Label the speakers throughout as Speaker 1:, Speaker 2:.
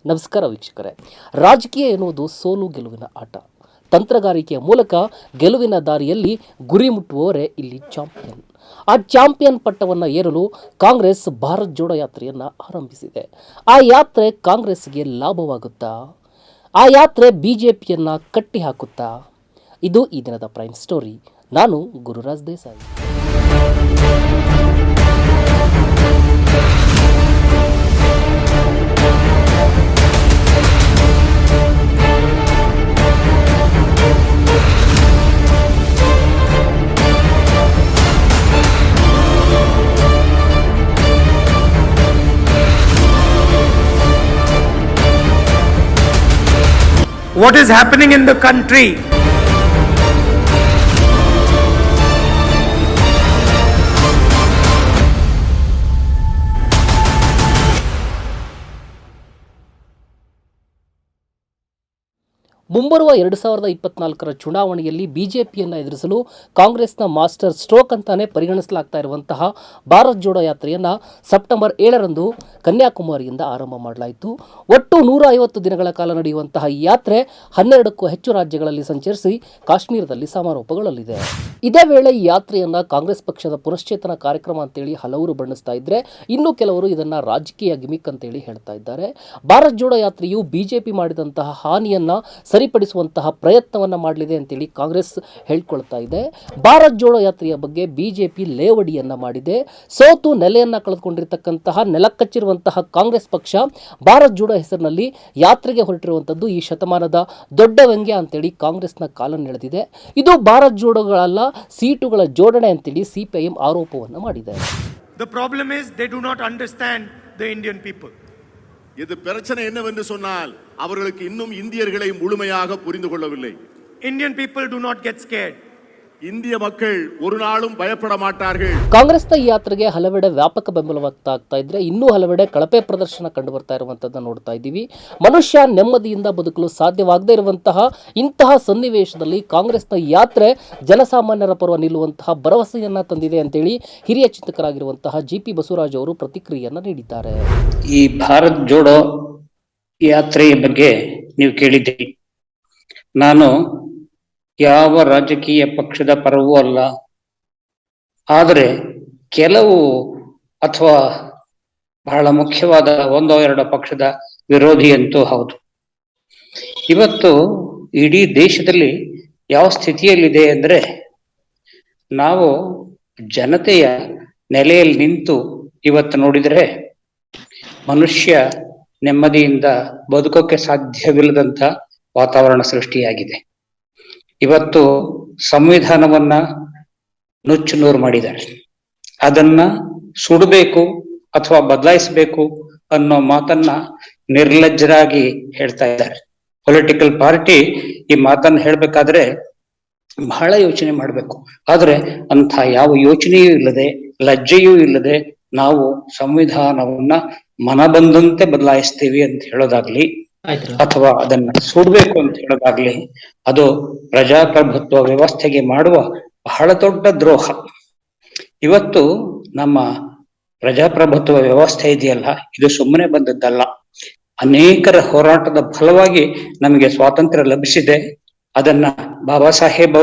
Speaker 1: ನಮಸ್ಕಾರ ವೀಕ್ಷಕರೇ. ರಾಜಕೀಯ ಎನ್ನುವುದು ಸೋಲು ಗೆಲುವಿನ ಆಟ. ತಂತ್ರಗಾರಿಕೆಯ ಮೂಲಕ ಗೆಲುವಿನ ದಾರಿಯಲ್ಲಿ ಗುರಿ ಮುಟ್ಟುವವರೇ ಇಲ್ಲಿ ಚಾಂಪಿಯನ್. ಆ ಚಾಂಪಿಯನ್ ಪಟ್ಟವನ್ನು ಏರಲು ಕಾಂಗ್ರೆಸ್ ಭಾರತ್ ಜೋಡೋ ಯಾತ್ರೆಯನ್ನು ಆರಂಭಿಸಿದೆ. ಆ ಯಾತ್ರೆ ಕಾಂಗ್ರೆಸ್ಗೆ ಲಾಭವಾಗುತ್ತಾ? ಆ ಯಾತ್ರೆ ಬಿಜೆಪಿಯನ್ನು ಕಟ್ಟಿ ಹಾಕುತ್ತಾ? ಇದು ಈ ದಿನದ ಪ್ರೈಮ್ ಸ್ಟೋರಿ. ನಾನು Gururaj Desai.
Speaker 2: What is happening in the country?
Speaker 1: ಮುಂಬರುವ 2024ರ ಚುನಾವಣೆಯಲ್ಲಿ ಬಿಜೆಪಿಯನ್ನು ಎದುರಿಸಲು ಕಾಂಗ್ರೆಸ್ನ ಮಾಸ್ಟರ್ ಸ್ಟ್ರೋಕ್ ಅಂತಾನೆ ಪರಿಗಣಿಸಲಾಗ್ತಾ ಇರುವಂತಹ ಭಾರತ್ ಜೋಡೋ ಯಾತ್ರೆಯನ್ನು ಸೆಪ್ಟೆಂಬರ್ 7ರಂದು ಕನ್ಯಾಕುಮಾರಿಯಿಂದ ಆರಂಭ ಮಾಡಲಾಯಿತು. ಒಟ್ಟು 150 ದಿನಗಳ ಕಾಲ ನಡೆಯುವಂತಹ ಈ ಯಾತ್ರೆ 12ಕ್ಕೂ ಹೆಚ್ಚು ರಾಜ್ಯಗಳಲ್ಲಿ ಸಂಚರಿಸಿ ಕಾಶ್ಮೀರದಲ್ಲಿ ಸಮಾರೋಪಗೊಳ್ಳಲಿದೆ. ಇದೇ ವೇಳೆ ಈ ಯಾತ್ರೆಯನ್ನು ಕಾಂಗ್ರೆಸ್ ಪಕ್ಷದ ಪುನಶ್ಚೇತನ ಕಾರ್ಯಕ್ರಮ ಅಂತೇಳಿ ಹಲವರು ಬಣ್ಣಿಸ್ತಾ ಇದ್ರೆ, ಇನ್ನು ಕೆಲವರು ಇದನ್ನ ರಾಜಕೀಯ ಗಿಮಿಕ್ ಅಂತೇಳಿ ಹೇಳ್ತಾ ಇದ್ದಾರೆ. ಭಾರತ್ ಜೋಡೋ ಯಾತ್ರೆಯು ಬಿಜೆಪಿ ಮಾಡಿದಂತಹ ಹಾನಿಯನ್ನ ಸರಿಪಡಿಸುವಂತಹ ಪ್ರಯತ್ನವನ್ನ ಮಾಡಲಿದೆ ಅಂತೇಳಿ ಕಾಂಗ್ರೆಸ್ ಹೇಳ್ಕೊಳ್ತಾ ಇದೆ. ಭಾರತ್ ಜೋಡೋ ಯಾತ್ರೆಯ ಬಗ್ಗೆ ಬಿಜೆಪಿ ಲೇವಡಿಯನ್ನ ಮಾಡಿದೆ. ಸೋತು ನೆಲೆಯನ್ನ ಕಳೆದುಕೊಂಡಿರ್ತಕ್ಕಂತಹ ನೆಲಕ್ಕಚ್ಚಿರುವಂತಹ ಕಾಂಗ್ರೆಸ್ ಪಕ್ಷ ಭಾರತ್ ಜೋಡೋ ಹೆಸರಿನಲ್ಲಿ ಯಾತ್ರೆಗೆ ಹೊರಟಿರುವಂತದ್ದು ಈ ಶತಮಾನದ ದೊಡ್ಡ ವ್ಯಂಗ್ಯ ಅಂತೇಳಿ ಕಾಂಗ್ರೆಸ್ನ ಕಾಲನ್ನೆಳೆದಿದೆ. ಇದು ಭಾರತ್ ಜೋಡೋಗಳಲ್ಲ, ಸೀಟುಗಳ ಜೋಡಣೆ ಅಂತೇಳಿ ಸಿಪಿಐಎಂ ಆರೋಪವನ್ನು ಮಾಡಿದೆ.
Speaker 2: The problem is they do not understand the Indian people.
Speaker 3: இது பிரச்சனை என்னவென்று சொன்னால் அவர்களுக்கு இன்னும் இந்தியர்களை முழுமையாக புரிந்து கொள்ளவில்லை.
Speaker 2: Indian people do not get scared.
Speaker 3: இந்திய மக்கள் ஒரு நாளும் பயப்பட மாட்டார்கள்.
Speaker 1: ಕಾಂಗ್ರೆಸ್ನ ಈ ಯಾತ್ರೆಗೆ ಹಲವೆಡೆ ವ್ಯಾಪಕ ಬೆಂಬಲ ವ್ಯಕ್ತ ಇದ್ರೆ, ಇನ್ನೂ ಹಲವೆಡೆ ಕಳಪೆ ಪ್ರದರ್ಶನ ಕಂಡು ಬರ್ತಾ ಇರುವಂತದ್ದನ್ನು ನೋಡ್ತಾ ಇದ್ದೀವಿ. ಮನುಷ್ಯ ನೆಮ್ಮದಿಯಿಂದ ಬದುಕಲು ಸಾಧ್ಯವಾಗದೇ ಇರುವಂತಹ ಇಂತಹ ಸನ್ನಿವೇಶದಲ್ಲಿ ಕಾಂಗ್ರೆಸ್ನ ಯಾತ್ರೆ ಜನಸಾಮಾನ್ಯರ ಪರ ನಿಲ್ಲುವಂತಹ ಭರವಸೆಯನ್ನ ತಂದಿದೆ ಅಂತೇಳಿ ಹಿರಿಯ ಚಿಂತಕರಾಗಿರುವಂತಹ ಜಿಪಿ ಬಸವರಾಜ್ ಅವರು ಪ್ರತಿಕ್ರಿಯೆಯನ್ನ ನೀಡಿದ್ದಾರೆ.
Speaker 4: ಈ ಭಾರತ್ ಜೋಡೋ ಯಾತ್ರೆಯ ಬಗ್ಗೆ ನೀವು ಕೇಳಿದ್ದೀರಿ. ನಾನು ಯಾವ ರಾಜಕೀಯ ಪಕ್ಷದ ಪರವೂ ಅಲ್ಲ, ಆದರೆ ಕೆಲವು ಅಥವಾ ಬಹಳ ಮುಖ್ಯವಾದ ಒಂದೋ ಎರಡೋ ಪಕ್ಷದ ವಿರೋಧಿಯಂತೂ ಹೌದು. ಇವತ್ತು ಇಡೀ ದೇಶದಲ್ಲಿ ಯಾವ ಸ್ಥಿತಿಯಲ್ಲಿದೆ ಅಂದ್ರೆ, ನಾವು ಜನತೆಯ ನೆಲೆಯಲ್ಲಿ ನಿಂತು ಇವತ್ತು ನೋಡಿದರೆ ಮನುಷ್ಯ ನೆಮ್ಮದಿಯಿಂದ ಬದುಕೋಕೆ ಸಾಧ್ಯವಿಲ್ಲದಂತ ವಾತಾವರಣ ಸೃಷ್ಟಿಯಾಗಿದೆ. ಇವತ್ತು ಸಂವಿಧಾನವನ್ನ ನುಚ್ಚು ನೂರು ಮಾಡಿದ್ದಾರೆ. ಅದನ್ನ ಸುಡಬೇಕು ಅಥವಾ ಬದಲಾಯಿಸಬೇಕು ಅನ್ನೋ ಮಾತನ್ನ ನಿರ್ಲಜ್ಜರಾಗಿ ಹೇಳ್ತಾ ಇದ್ದಾರೆ. ಪೊಲಿಟಿಕಲ್ ಪಾರ್ಟಿ ಈ ಮಾತನ್ನ ಹೇಳ್ಬೇಕಾದ್ರೆ ಬಹಳ ಯೋಚನೆ ಮಾಡ್ಬೇಕು. ಆದ್ರೆ ಅಂಥ ಯಾವ ಯೋಚನೆಯೂ ಇಲ್ಲದೆ, ಲಜ್ಜೆಯೂ ಇಲ್ಲದೆ ನಾವು ಸಂವಿಧಾನವನ್ನ ಮನಬಂದಂತೆ ಬದಲಾಯಿಸ್ತೀವಿ ಅಂತ ಹೇಳೋದಾಗ್ಲಿ ಅಥವಾ ಅದನ್ನ ಸುಡ್ಬೇಕು ಅಂತ ಹೇಳೋದಾಗ್ಲಿ, ಅದು ಪ್ರಜಾಪ್ರಭುತ್ವ ವ್ಯವಸ್ಥೆಗೆ ಮಾಡುವ ಬಹಳ ದೊಡ್ಡ ದ್ರೋಹ. ಇವತ್ತು ನಮ್ಮ ಪ್ರಜಾಪ್ರಭುತ್ವ ವ್ಯವಸ್ಥೆ ಇದೆಯಲ್ಲ, ಇದು ಸುಮ್ಮನೆ ಬಂದದ್ದಲ್ಲ. ಅನೇಕರ ಹೋರಾಟದ ಫಲವಾಗಿ ನಮಗೆ ಸ್ವಾತಂತ್ರ್ಯ ಲಭಿಸಿದೆ. ಅದನ್ನ ಬಾಬಾ ಸಾಹೇಬ್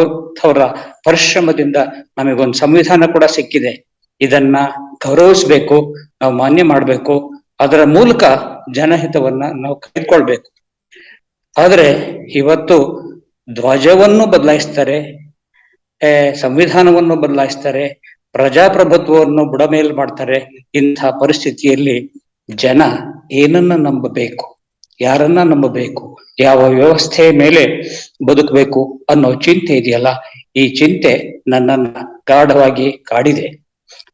Speaker 4: ಅವರ ಪರಿಶ್ರಮದಿಂದ ನಮಗೊಂದು ಸಂವಿಧಾನ ಕೂಡ ಸಿಕ್ಕಿದೆ. ಇದನ್ನ ಗೌರವಿಸ್ಬೇಕು, ನಾವು ಮಾನ್ಯ ಮಾಡ್ಬೇಕು. ಅದರ ಮೂಲಕ ಜನಹಿತವನ್ನ ನಾವು ಕಾಯ್ಕೊಳ್ಬೇಕು. ಆದ್ರೆ ಇವತ್ತು ಧ್ವಜವನ್ನು ಬದಲಾಯಿಸ್ತಾರೆ, ಸಂವಿಧಾನವನ್ನು ಬದಲಾಯಿಸ್ತಾರೆ, ಪ್ರಜಾಪ್ರಭುತ್ವವನ್ನು ಬುಡಮೇಲ್ ಮಾಡ್ತಾರೆ. ಇಂಥ ಪರಿಸ್ಥಿತಿಯಲ್ಲಿ ಜನ ಏನನ್ನ ನಂಬಬೇಕು, ಯಾರನ್ನ ನಂಬಬೇಕು, ಯಾವ ವ್ಯವಸ್ಥೆಯ ಮೇಲೆ ಬದುಕಬೇಕು ಅನ್ನೋ ಚಿಂತೆ ಇದೆಯಲ್ಲ, ಈ ಚಿಂತೆ ನನ್ನನ್ನ ಗಾಢವಾಗಿ ಕಾಡಿದೆ.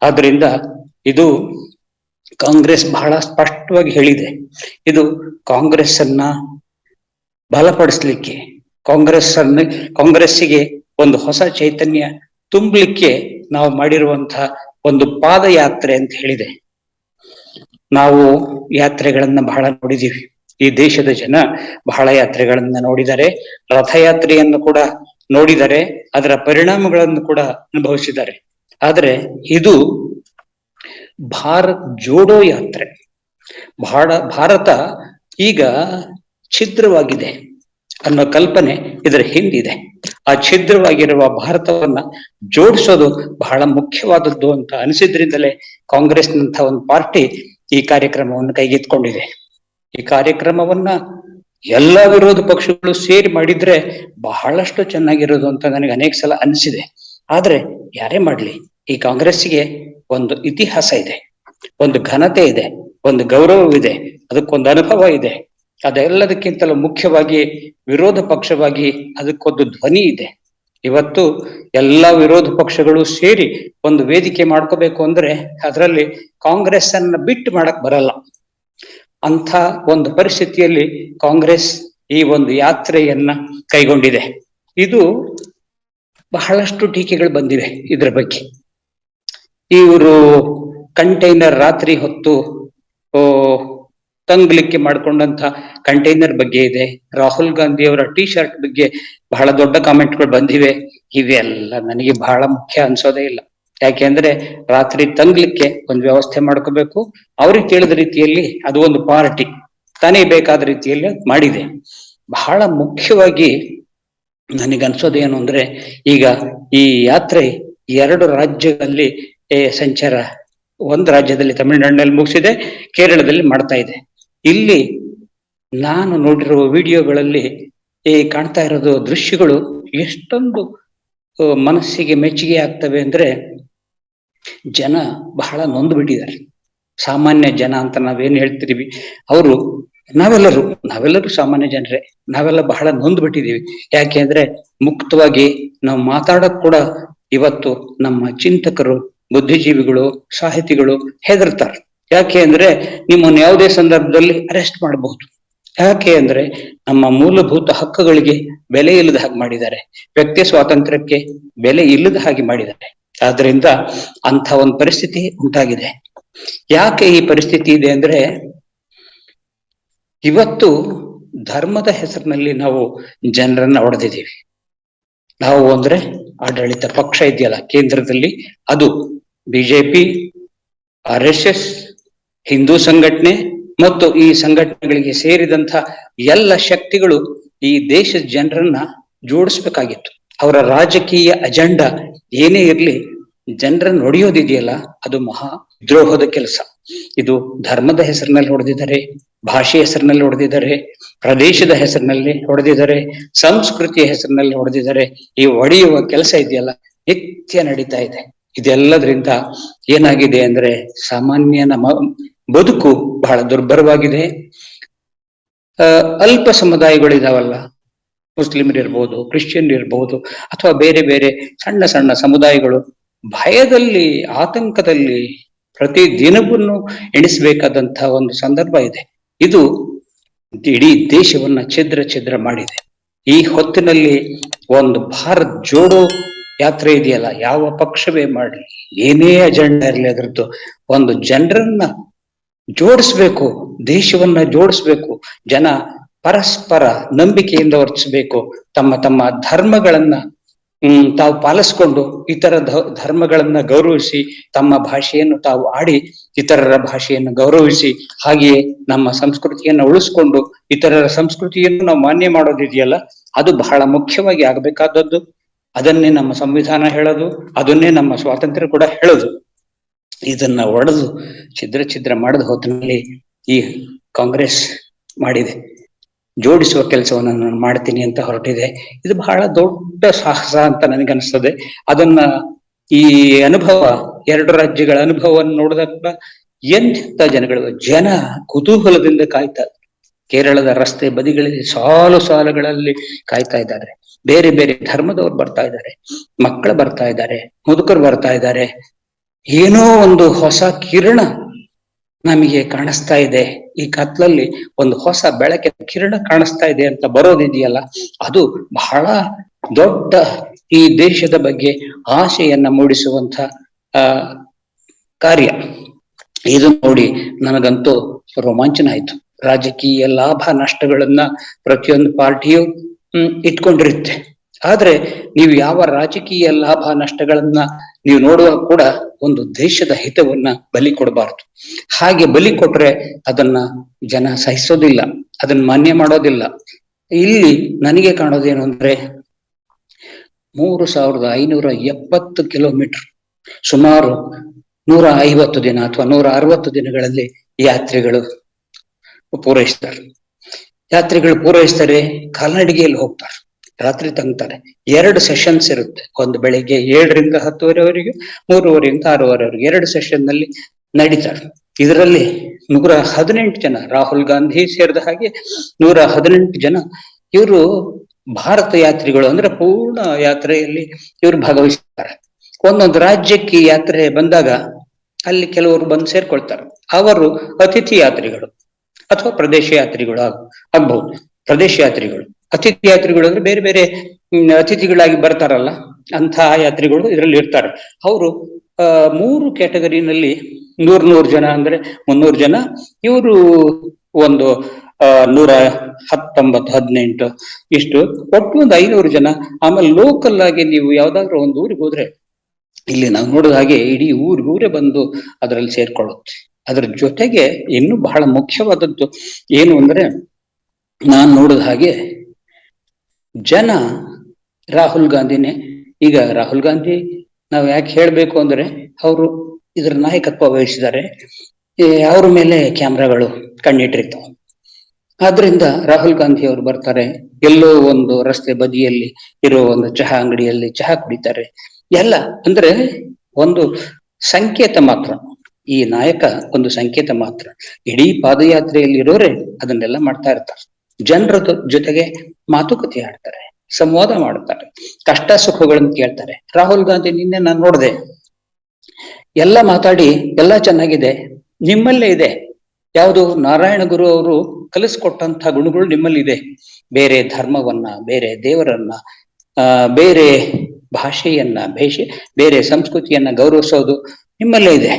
Speaker 4: ಆದ್ರಿಂದ ಇದು ಕಾಂಗ್ರೆಸ್ ಬಹಳ ಸ್ಪಷ್ಟವಾಗಿ ಹೇಳಿದೆ. ಇದು ಕಾಂಗ್ರೆಸ್ ಅನ್ನ ಬಲಪಡಿಸ್ಲಿಕ್ಕೆ, ಕಾಂಗ್ರೆಸ್ಸಿಗೆ ಒಂದು ಹೊಸ ಚೈತನ್ಯ ತುಂಬಲಿಕ್ಕೆ ನಾವು ಮಾಡಿರುವಂತಹ ಒಂದು ಪಾದಯಾತ್ರೆ ಅಂತ ಹೇಳಿದೆ. ನಾವು ಯಾತ್ರೆಗಳನ್ನ ಬಹಳ ನೋಡಿದೀವಿ. ಈ ದೇಶದ ಜನ ಬಹಳ ಯಾತ್ರೆಗಳನ್ನ ನೋಡಿದ್ದಾರೆ, ರಥಯಾತ್ರೆಯನ್ನು ಕೂಡ ನೋಡಿದ್ದಾರೆ, ಅದರ ಪರಿಣಾಮಗಳನ್ನು ಕೂಡ ಅನುಭವಿಸಿದ್ದಾರೆ. ಆದ್ರೆ ಇದು ಭಾರತ್ ಜೋಡೋ ಯಾತ್ರೆ. ಭಾರತ ಈಗ ಛಿದ್ರವಾಗಿದೆ ಅನ್ನೋ ಕಲ್ಪನೆ ಇದರ ಹಿಂದಿದೆ. ಆ ಛಿದ್ರವಾಗಿರುವ ಭಾರತವನ್ನ ಜೋಡಿಸೋದು ಬಹಳ ಮುಖ್ಯವಾದದ್ದು ಅಂತ ಅನಿಸಿದ್ರಿಂದಲೇ ಕಾಂಗ್ರೆಸ್ನಂತ ಒಂದು ಪಾರ್ಟಿ ಈ ಕಾರ್ಯಕ್ರಮವನ್ನು ಕೈಗೆತ್ಕೊಂಡಿದೆ. ಈ ಕಾರ್ಯಕ್ರಮವನ್ನ ಎಲ್ಲಾ ವಿರೋಧ ಪಕ್ಷಗಳು ಸೇರಿ ಮಾಡಿದ್ರೆ ಬಹಳಷ್ಟು ಚೆನ್ನಾಗಿರೋದು ಅಂತ ನನಗೆ ಅನೇಕ ಸಲ ಅನಿಸಿದೆ. ಆದ್ರೆ ಯಾರೇ ಮಾಡ್ಲಿ, ಈ ಕಾಂಗ್ರೆಸ್ಸಿಗೆ ಒಂದು ಇತಿಹಾಸ ಇದೆ, ಒಂದು ಘನತೆ ಇದೆ, ಒಂದು ಗೌರವವಿದೆ, ಅದಕ್ಕೊಂದು ಅನುಭವ ಇದೆ. ಅದೆಲ್ಲದಕ್ಕಿಂತಲೂ ಮುಖ್ಯವಾಗಿ ವಿರೋಧ ಪಕ್ಷವಾಗಿ ಅದಕ್ಕೊಂದು ಧ್ವನಿ ಇದೆ. ಇವತ್ತು ಎಲ್ಲಾ ವಿರೋಧ ಪಕ್ಷಗಳು ಸೇರಿ ಒಂದು ವೇದಿಕೆ ಮಾಡ್ಕೋಬೇಕು ಅಂದ್ರೆ ಅದರಲ್ಲಿ ಕಾಂಗ್ರೆಸ್ ಅನ್ನ ಬಿಟ್ಟು ಮಾಡಕ್ ಬರಲ್ಲ. ಅಂಥ ಒಂದು ಪರಿಸ್ಥಿತಿಯಲ್ಲಿ ಕಾಂಗ್ರೆಸ್ ಈ ಒಂದು ಯಾತ್ರೆಯನ್ನ ಕೈಗೊಂಡಿದೆ. ಇದು ಬಹಳಷ್ಟು ಟೀಕೆಗಳು ಬಂದಿವೆ ಇದ್ರ ಬಗ್ಗೆ. ಇವರು ಕಂಟೈನರ್ ರಾತ್ರಿ ಹೊತ್ತು ತಂಗ್ಲಿಕ್ಕೆ ಮಾಡ್ಕೊಂಡಂತ ಕಂಟೈನರ್ ಬಗ್ಗೆ ಇದೆ. ರಾಹುಲ್ ಗಾಂಧಿ ಅವರ ಟಿ ಶರ್ಟ್ ಬಗ್ಗೆ ಬಹಳ ದೊಡ್ಡ ಕಾಮೆಂಟ್ಗಳು ಬಂದಿವೆ. ಇವೆಲ್ಲ ನನಗೆ ಬಹಳ ಮುಖ್ಯ ಅನ್ಸೋದೇ ಇಲ್ಲ. ಯಾಕೆಂದ್ರೆ ರಾತ್ರಿ ತಂಗ್ಲಿಕ್ಕೆ ಒಂದು ವ್ಯವಸ್ಥೆ ಮಾಡ್ಕೋಬೇಕು. ಅವ್ರಿಗೆ ತಿಳಿದ ರೀತಿಯಲ್ಲಿ ಅದು ಒಂದು ಪಾರ್ಟಿ ತಾನೇ ಬೇಕಾದ ರೀತಿಯಲ್ಲಿ ಮಾಡಿದೆ. ಬಹಳ ಮುಖ್ಯವಾಗಿ ನನಗನ್ಸೋದೇನು ಅಂದ್ರೆ, ಈಗ ಈ ಯಾತ್ರೆ 2 ರಾಜ್ಯಗಳಲ್ಲಿ ಸಂಚಾರ, ಒಂದು ರಾಜ್ಯದಲ್ಲಿ ತಮಿಳುನಾಡಿನಲ್ಲಿ ಮುಗಿಸಿದೆ, ಕೇರಳದಲ್ಲಿ ಮಾಡ್ತಾ ಇದೆ. ಇಲ್ಲಿ ನಾನು ನೋಡಿರುವ ವಿಡಿಯೋಗಳಲ್ಲಿ ಕಾಣ್ತಾ ಇರೋದು ದೃಶ್ಯಗಳು ಎಷ್ಟೊಂದು ಮನಸ್ಸಿಗೆ ಮೆಚ್ಚುಗೆ ಆಗ್ತವೆ ಅಂದ್ರೆ, ಜನ ಬಹಳ ನೊಂದು ಬಿಟ್ಟಿದ್ದಾರೆ. ಸಾಮಾನ್ಯ ಜನ ಅಂತ ನಾವೇನ್ ಹೇಳ್ತೀವಿ, ಅವರು ನಾವೆಲ್ಲರೂ ಸಾಮಾನ್ಯ ಜನರೇ, ನಾವೆಲ್ಲ ಬಹಳ ನೊಂದು ಬಿಟ್ಟಿದೀವಿ. ಯಾಕೆ ಅಂದ್ರೆ ಮುಕ್ತವಾಗಿ ನಾವು ಮಾತಾಡಕ್ ಕೂಡ ಇವತ್ತು ನಮ್ಮ ಚಿಂತಕರು, ಬುದ್ಧಿಜೀವಿಗಳು, ಸಾಹಿತಿಗಳು ಹೆದರ್ತಾರೆ. ಯಾಕೆ ಅಂದ್ರೆ ನಿಮ್ಮನ್ನು ಯಾವುದೇ ಸಂದರ್ಭದಲ್ಲಿ ಅರೆಸ್ಟ್ ಮಾಡಬಹುದು. ಯಾಕೆ ಅಂದ್ರೆ ನಮ್ಮ ಮೂಲಭೂತ ಹಕ್ಕುಗಳಿಗೆ ಬೆಲೆ ಇಲ್ಲದ ಹಾಗೆ ಮಾಡಿದ್ದಾರೆ, ವ್ಯಕ್ತಿ ಸ್ವಾತಂತ್ರ್ಯಕ್ಕೆ ಬೆಲೆ ಇಲ್ಲದ ಹಾಗೆ ಮಾಡಿದ್ದಾರೆ. ಆದ್ರಿಂದ ಅಂಥ ಒಂದು ಪರಿಸ್ಥಿತಿ ಉಂಟಾಗಿದೆ. ಯಾಕೆ ಈ ಪರಿಸ್ಥಿತಿ ಇದೆ ಅಂದ್ರೆ, ಇವತ್ತು ಧರ್ಮದ ಹೆಸರಿನಲ್ಲಿ ನಾವು ಜನರನ್ನ ಹೊಡೆದಿದ್ದೀವಿ. ನಾವು ಅಂದ್ರೆ ಆಡಳಿತ ಪಕ್ಷ ಇದೆಯಲ್ಲ ಕೇಂದ್ರದಲ್ಲಿ, ಅದು ಬಿಜೆಪಿ, RSS, ಹಿಂದೂ ಸಂಘಟನೆ ಮತ್ತು ಈ ಸಂಘಟನೆಗಳಿಗೆ ಸೇರಿದಂತ ಎಲ್ಲ ಶಕ್ತಿಗಳು ಈ ದೇಶದ ಜನರನ್ನ ಜೋಡಿಸ್ಬೇಕಾಗಿತ್ತು. ಅವರ ರಾಜಕೀಯ ಅಜೆಂಡಾ ಏನೇ ಇರ್ಲಿ, ಜನರನ್ನು ಹೊಡೆಯೋದಿದೆಯಲ್ಲ ಅದು ಮಹಾ ದ್ರೋಹದ ಕೆಲಸ. ಇದು ಧರ್ಮದ ಹೆಸರಿನಲ್ಲಿ ಹೊಡೆದಿದ್ದಾರೆ, ಭಾಷೆ ಹೆಸರಿನಲ್ಲಿ ಹೊಡೆದಿದ್ದಾರೆ, ಪ್ರದೇಶದ ಹೆಸರಿನಲ್ಲಿ ಹೊಡೆದಿದ್ದಾರೆ, ಸಂಸ್ಕೃತಿಯ ಹೆಸರಿನಲ್ಲಿ ಹೊಡೆದಿದ್ದಾರೆ. ಈ ಹೊಡೆಯುವ ಕೆಲಸ ಇದೆಯಲ್ಲ ನಿತ್ಯ ನಡೀತಾ ಇದೆ. ಇದೆಲ್ಲದ್ರಿಂದ ಏನಾಗಿದೆ ಅಂದ್ರೆ ಸಾಮಾನ್ಯನ ಬದುಕು ಬಹಳ ದುರ್ಭರವಾಗಿದೆ. ಅಲ್ಪ ಸಮುದಾಯಗಳಿದಾವಲ್ಲ, ಮುಸ್ಲಿಮರು ಇರ್ಬೋದು, ಕ್ರಿಶ್ಚಿಯನ್ ಇರ್ಬೋದು, ಅಥವಾ ಬೇರೆ ಬೇರೆ ಸಣ್ಣ ಸಣ್ಣ ಸಮುದಾಯಗಳು ಭಯದಲ್ಲಿ, ಆತಂಕದಲ್ಲಿ ಪ್ರತಿ ದಿನವನ್ನು ಎಣಿಸಬೇಕಾದಂತಹ ಒಂದು ಸಂದರ್ಭ ಇದೆ. ಇದು ಇಡೀ ದೇಶವನ್ನ ಛಿದ್ರ ಮಾಡಿದೆ. ಈ ಹೊತ್ತಿನಲ್ಲಿ ಒಂದು ಭಾರತ್ ಜೋಡೋ ಯಾತ್ರೆ ಇದೆಯಲ್ಲ, ಯಾವ ಪಕ್ಷವೇ ಮಾಡಲಿ, ಏನೇ ಅಜೆಂಡಾ ಇರಲಿ, ಅದರದ್ದು ಒಂದು ಜನರನ್ನ ಜೋಡಿಸ್ಬೇಕು, ದೇಶವನ್ನ ಜೋಡಿಸ್ಬೇಕು. ಜನ ಪರಸ್ಪರ ನಂಬಿಕೆಯಿಂದ ವರ್ತಿಸ್ಬೇಕು. ತಮ್ಮ ತಮ್ಮ ಧರ್ಮಗಳನ್ನ ತಾವು ಪಾಲಿಸ್ಕೊಂಡು ಇತರ ಧರ್ಮಗಳನ್ನ ಗೌರವಿಸಿ, ತಮ್ಮ ಭಾಷೆಯನ್ನು ತಾವು ಆಡಿ ಇತರರ ಭಾಷೆಯನ್ನು ಗೌರವಿಸಿ, ಹಾಗೆಯೇ ನಮ್ಮ ಸಂಸ್ಕೃತಿಯನ್ನು ಉಳಿಸ್ಕೊಂಡು ಇತರರ ಸಂಸ್ಕೃತಿಯನ್ನು ನಾವು ಮಾನ್ಯ ಮಾಡೋದಿದೆಯಲ್ಲ, ಅದು ಬಹಳ ಮುಖ್ಯವಾಗಿ ಆಗಬೇಕಾದದ್ದು. ಅದನ್ನೇ ನಮ್ಮ ಸಂವಿಧಾನ ಹೇಳೋದು, ಅದನ್ನೇ ನಮ್ಮ ಸ್ವಾತಂತ್ರ್ಯ ಕೂಡ ಹೇಳೋದು. ಇದನ್ನ ಒಡೆದು ಛಿದ್ರ ಮಾಡಿದ ಹೊತ್ತಿನಲ್ಲಿ ಈ ಕಾಂಗ್ರೆಸ್ ಮಾಡಿದೆ, ಜೋಡಿಸುವ ಕೆಲಸವನ್ನು ನಾನು ಮಾಡ್ತೀನಿ ಅಂತ ಹೊರಟಿದೆ. ಇದು ಬಹಳ ದೊಡ್ಡ ಸಾಹಸ ಅಂತ ನನಗನ್ಸ್ತದೆ. ಅದನ್ನ ಈ ಅನುಭವ, 2 ರಾಜ್ಯಗಳ ಅನುಭವವನ್ನು ನೋಡಿದಾಗ ಎಂಥ ಜನ ಕುತೂಹಲದಿಂದ ಕಾಯ್ತಾ, ಕೇರಳದ ರಸ್ತೆ ಬದಿಗಳಲ್ಲಿ ಸಾಲುಗಳಲ್ಲಿ ಕಾಯ್ತಾ ಇದ್ದಾರೆ. ಬೇರೆ ಬೇರೆ ಧರ್ಮದವ್ರು ಬರ್ತಾ ಇದ್ದಾರೆ, ಮಕ್ಕಳು ಬರ್ತಾ ಇದ್ದಾರೆ, ಮುದುಕರು ಬರ್ತಾ ಇದ್ದಾರೆ. ಏನೋ ಒಂದು ಹೊಸ ಕಿರಣ ನಮಗೆ ಕಾಣಿಸ್ತಾ ಇದೆ, ಈ ಕತ್ಲಲ್ಲಿ ಒಂದು ಹೊಸ ಬೆಳಕಿನ ಕಿರಣ ಕಾಣಿಸ್ತಾ ಇದೆ ಅಂತ ಬರೋದಿದೆಯಲ್ಲ, ಅದು ಬಹಳ ದೊಡ್ಡ ಈ ದೇಶದ ಬಗ್ಗೆ ಆಸೆಯನ್ನ ಮೂಡಿಸುವಂತ ಕಾರ್ಯ. ಇದು ನೋಡಿ ನನಗಂತೂ ರೋಮಾಂಚನ ಆಯ್ತು. ರಾಜಕೀಯ ಲಾಭ ನಷ್ಟಗಳನ್ನ ಪ್ರತಿಯೊಂದು ಪಾರ್ಟಿಯು ಇಟ್ಕೊಂಡಿರುತ್ತೆ. ಆದ್ರೆ ನೀವು ಯಾವ ರಾಜಕೀಯ ಲಾಭ ನಷ್ಟಗಳನ್ನ ನೀವು ನೋಡುವಾಗ ಕೂಡ ಒಂದು ದೇಶದ ಹಿತವನ್ನ ಬಲಿ ಕೊಡಬಾರದು. ಹಾಗೆ ಬಲಿ ಕೊಟ್ರೆ ಅದನ್ನ ಜನ ಸಹಿಸೋದಿಲ್ಲ, ಅದನ್ನ ಮಾನ್ಯ ಮಾಡೋದಿಲ್ಲ. ಇಲ್ಲಿ ನನಗೆ ಕಾಣೋದೇನು ಅಂದ್ರೆ 3570 ಕಿಲೋಮೀಟರ್, ಸುಮಾರು 150 ದಿನ ಅಥವಾ 160 ದಿನಗಳಲ್ಲಿ ಯಾತ್ರಿಗಳು ಪೂರೈಸ್ತಾರೆ. ಕಾಲ್ನಡಿಗೆಯಲ್ಲಿ ಹೋಗ್ತಾರೆ, ರಾತ್ರಿ ತಂಗ್ತಾರೆ. 2 ಸೆಷನ್ಸ್ ಇರುತ್ತೆ. ಒಂದು ಬೆಳಿಗ್ಗೆ 7ರಿಂದ 10:30ವರೆಗೆ, 3:30ರಿಂದ 6:30ವರೆಗೆ 2 ಸೆಷನ್ ನಲ್ಲಿ ನಡೀತಾರೆ. ಇದರಲ್ಲಿ 118 ಜನ, ರಾಹುಲ್ ಗಾಂಧಿ ಸೇರಿದ ಹಾಗೆ 118 ಜನ ಇವರು ಭಾರತ ಯಾತ್ರಿಗಳು, ಅಂದ್ರೆ ಪೂರ್ಣ ಯಾತ್ರೆಯಲ್ಲಿ ಇವರು ಭಾಗವಹಿಸ್ತಾರೆ. ಒಂದೊಂದು ರಾಜ್ಯಕ್ಕೆ ಯಾತ್ರೆ ಬಂದಾಗ ಅಲ್ಲಿ ಕೆಲವರು ಬಂದು ಸೇರ್ಕೊಳ್ತಾರೆ. ಅವರು ಅತಿಥಿ ಯಾತ್ರಿಗಳು ಅಥವಾ ಪ್ರದೇಶ ಯಾತ್ರಿಗಳು ಆಗ್ಬಹುದು. ಪ್ರದೇಶ ಯಾತ್ರಿಗಳು, ಅತಿಥಿ ಯಾತ್ರಿಗಳು ಅಂದ್ರೆ ಬೇರೆ ಬೇರೆ ಅತಿಥಿಗಳಾಗಿ ಬರ್ತಾರಲ್ಲ, ಅಂತಹ ಯಾತ್ರಿಗಳು ಇದರಲ್ಲಿ ಇರ್ತಾರೆ. ಅವರು 3 ಕ್ಯಾಟಗರಿನಲ್ಲಿ 100 ಜನ ಅಂದ್ರೆ 300 ಜನ. ಇವರು ಒಂದು 119, 18 ಇಷ್ಟು, ಒಟ್ಟು ಒಂದು 500 ಜನ. ಆಮೇಲೆ ಲೋಕಲ್ ಆಗಿ ನೀವು ಯಾವ್ದಾದ್ರು ಒಂದು ಊರಿಗೆ ಹೋದ್ರೆ, ಇಲ್ಲಿ ನಾವು ನೋಡಿದ ಹಾಗೆ ಇಡೀ ಊರೇ ಬಂದು ಅದರಲ್ಲಿ ಸೇರ್ಕೊಳ್ಳುತ್ತೆ. ಅದರ ಜೊತೆಗೆ ಇನ್ನು ಬಹಳ ಮುಖ್ಯವಾದದ್ದು ಏನು ಅಂದ್ರೆ, ನಾನು ನೋಡಿದ ಹಾಗೆ ಜನ ರಾಹುಲ್ ಗಾಂಧಿನೇ. ಈಗ ರಾಹುಲ್ ಗಾಂಧಿ ನಾವು ಯಾಕೆ ಹೇಳ್ಬೇಕು ಅಂದ್ರೆ, ಅವರು ಇದರ ನಾಯಕತ್ವ ವಹಿಸಿದ್ದಾರೆ, ಅವ್ರ ಮೇಲೆ ಕ್ಯಾಮ್ರಾಗಳು ಕಣ್ಣಿಟ್ಟಿರ್ತಾವೆ. ಆದ್ರಿಂದ ರಾಹುಲ್ ಗಾಂಧಿ ಅವರು ಬರ್ತಾರೆ, ಎಲ್ಲೋ ಒಂದು ರಸ್ತೆ ಬದಿಯಲ್ಲಿ ಇರೋ ಒಂದು ಚಹಾ ಅಂಗಡಿಯಲ್ಲಿ ಚಹಾ ಕುಡಿತಾರೆ. ಎಲ್ಲ ಅಂದ್ರೆ ಒಂದು ಸಂಕೇತ ಮಾತ್ರ. ಈ ನಾಯಕ ಒಂದು ಸಂಕೇತ ಮಾತ್ರ. ಇಡೀ ಪಾದಯಾತ್ರೆಯಲ್ಲಿ ಇರೋರೆ ಅದನ್ನೆಲ್ಲ ಮಾಡ್ತಾ ಇರ್ತಾರೆ. ಜನರ ಜೊತೆಗೆ ಮಾತುಕತೆ ಆಡ್ತಾರೆ, ಸಂವಾದ ಮಾಡ್ತಾರೆ, ಕಷ್ಟ ಸುಖಗಳನ್ನು ಕೇಳ್ತಾರೆ. ರಾಹುಲ್ ಗಾಂಧಿ ನಿನ್ನೆ ನಾನು ನೋಡಿದೆ, ಎಲ್ಲ ಮಾತಾಡಿ ಎಲ್ಲ ಚೆನ್ನಾಗಿದೆ, ನಿಮ್ಮಲ್ಲೇ ಇದೆ, ಯಾವುದು ನಾರಾಯಣ ಗುರು ಅವರು ಕಲಿಸ್ಕೊಟ್ಟಂತ ಗುಣಗಳು ನಿಮ್ಮಲ್ಲಿ ಇದೆ. ಬೇರೆ ಧರ್ಮವನ್ನ, ಬೇರೆ ದೇವರನ್ನ, ಬೇರೆ ಭಾಷೆಯನ್ನ, ಬೇರೆ ಸಂಸ್ಕೃತಿಯನ್ನ ಗೌರವಿಸೋದು ನಿಮ್ಮಲ್ಲೇ ಇದೆ.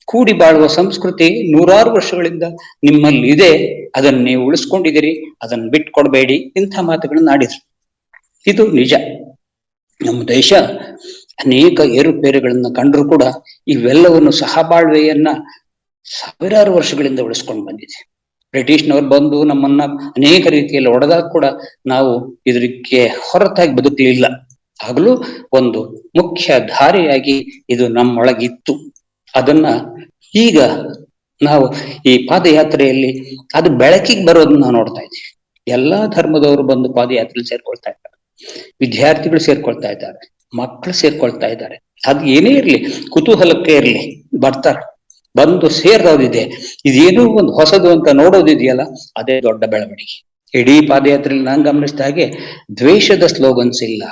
Speaker 4: ಕೂಡಿ ಬಾಳುವ ಸಂಸ್ಕೃತಿ 100 ವರ್ಷಗಳಿಂದ ನಿಮ್ಮಲ್ಲಿ ಇದೆ, ಅದನ್ನ ನೀವು ಉಳಿಸ್ಕೊಂಡಿದ್ದೀರಿ, ಅದನ್ನ ಬಿಟ್ಕೊಡ್ಬೇಡಿ. ಇಂಥ ಮಾತುಗಳನ್ನ ಆಡಿದ್ರು. ಇದು ನಿಜ. ನಮ್ಮ ದೇಶ ಅನೇಕ ಏರುಪೇರುಗಳನ್ನ ಕಂಡ್ರು ಕೂಡ ಇವೆಲ್ಲವನ್ನು ಸಹಬಾಳ್ವೆಯನ್ನ ಸಾವಿರಾರು ವರ್ಷಗಳಿಂದ ಉಳಿಸ್ಕೊಂಡು ಬಂದಿದೆ. ಬ್ರಿಟಿಷ್ನವ್ರು ಬಂದು ನಮ್ಮನ್ನ ಅನೇಕ ರೀತಿಯಲ್ಲಿ ಹೊಡೆದಾಗ ಕೂಡ ನಾವು ಇದಕ್ಕೆ ಹೊರತಾಗಿ ಬದುಕಲಿಲ್ಲ. ಆಗಲೂ ಒಂದು ಮುಖ್ಯ ಧಾರೆಯಾಗಿ ಇದು ನಮ್ಮೊಳಗಿತ್ತು. ಅದನ್ನ ಈಗ ನಾವು ಈ ಪಾದಯಾತ್ರೆಯಲ್ಲಿ ಅದು ಬೆಳಕಿಗೆ ಬರೋದನ್ನ ನಾವು ನೋಡ್ತಾ ಇದ್ದೀವಿ. ಎಲ್ಲಾ ಧರ್ಮದವರು ಬಂದು ಪಾದಯಾತ್ರೆಯಲ್ಲಿ ಸೇರ್ಕೊಳ್ತಾ ಇದ್ದಾರೆ, ವಿದ್ಯಾರ್ಥಿಗಳು ಸೇರ್ಕೊಳ್ತಾ ಇದ್ದಾರೆ, ಮಕ್ಕಳು ಸೇರ್ಕೊಳ್ತಾ ಇದ್ದಾರೆ. ಅದು ಏನೇ ಇರ್ಲಿ, ಕುತೂಹಲಕ್ಕೆ ಇರ್ಲಿ, ಬರ್ತಾರೆ. ಬಂದು ಸೇರೋದಿದೆ. ಇದೇನೋ ಒಂದು ಹೊಸದು ಅಂತ ನೋಡೋದಿದೆಯಲ್ಲ, ಅದೇ ದೊಡ್ಡ ಬೆಳವಣಿಗೆ. ಇಡೀ ಪಾದಯಾತ್ರೆಯಲ್ಲಿ ನಾನು ಗಮನಿಸಿದ ಹಾಗೆ ದ್ವೇಷದ ಸ್ಲೋಗನ್ಸ್ ಇಲ್ಲ,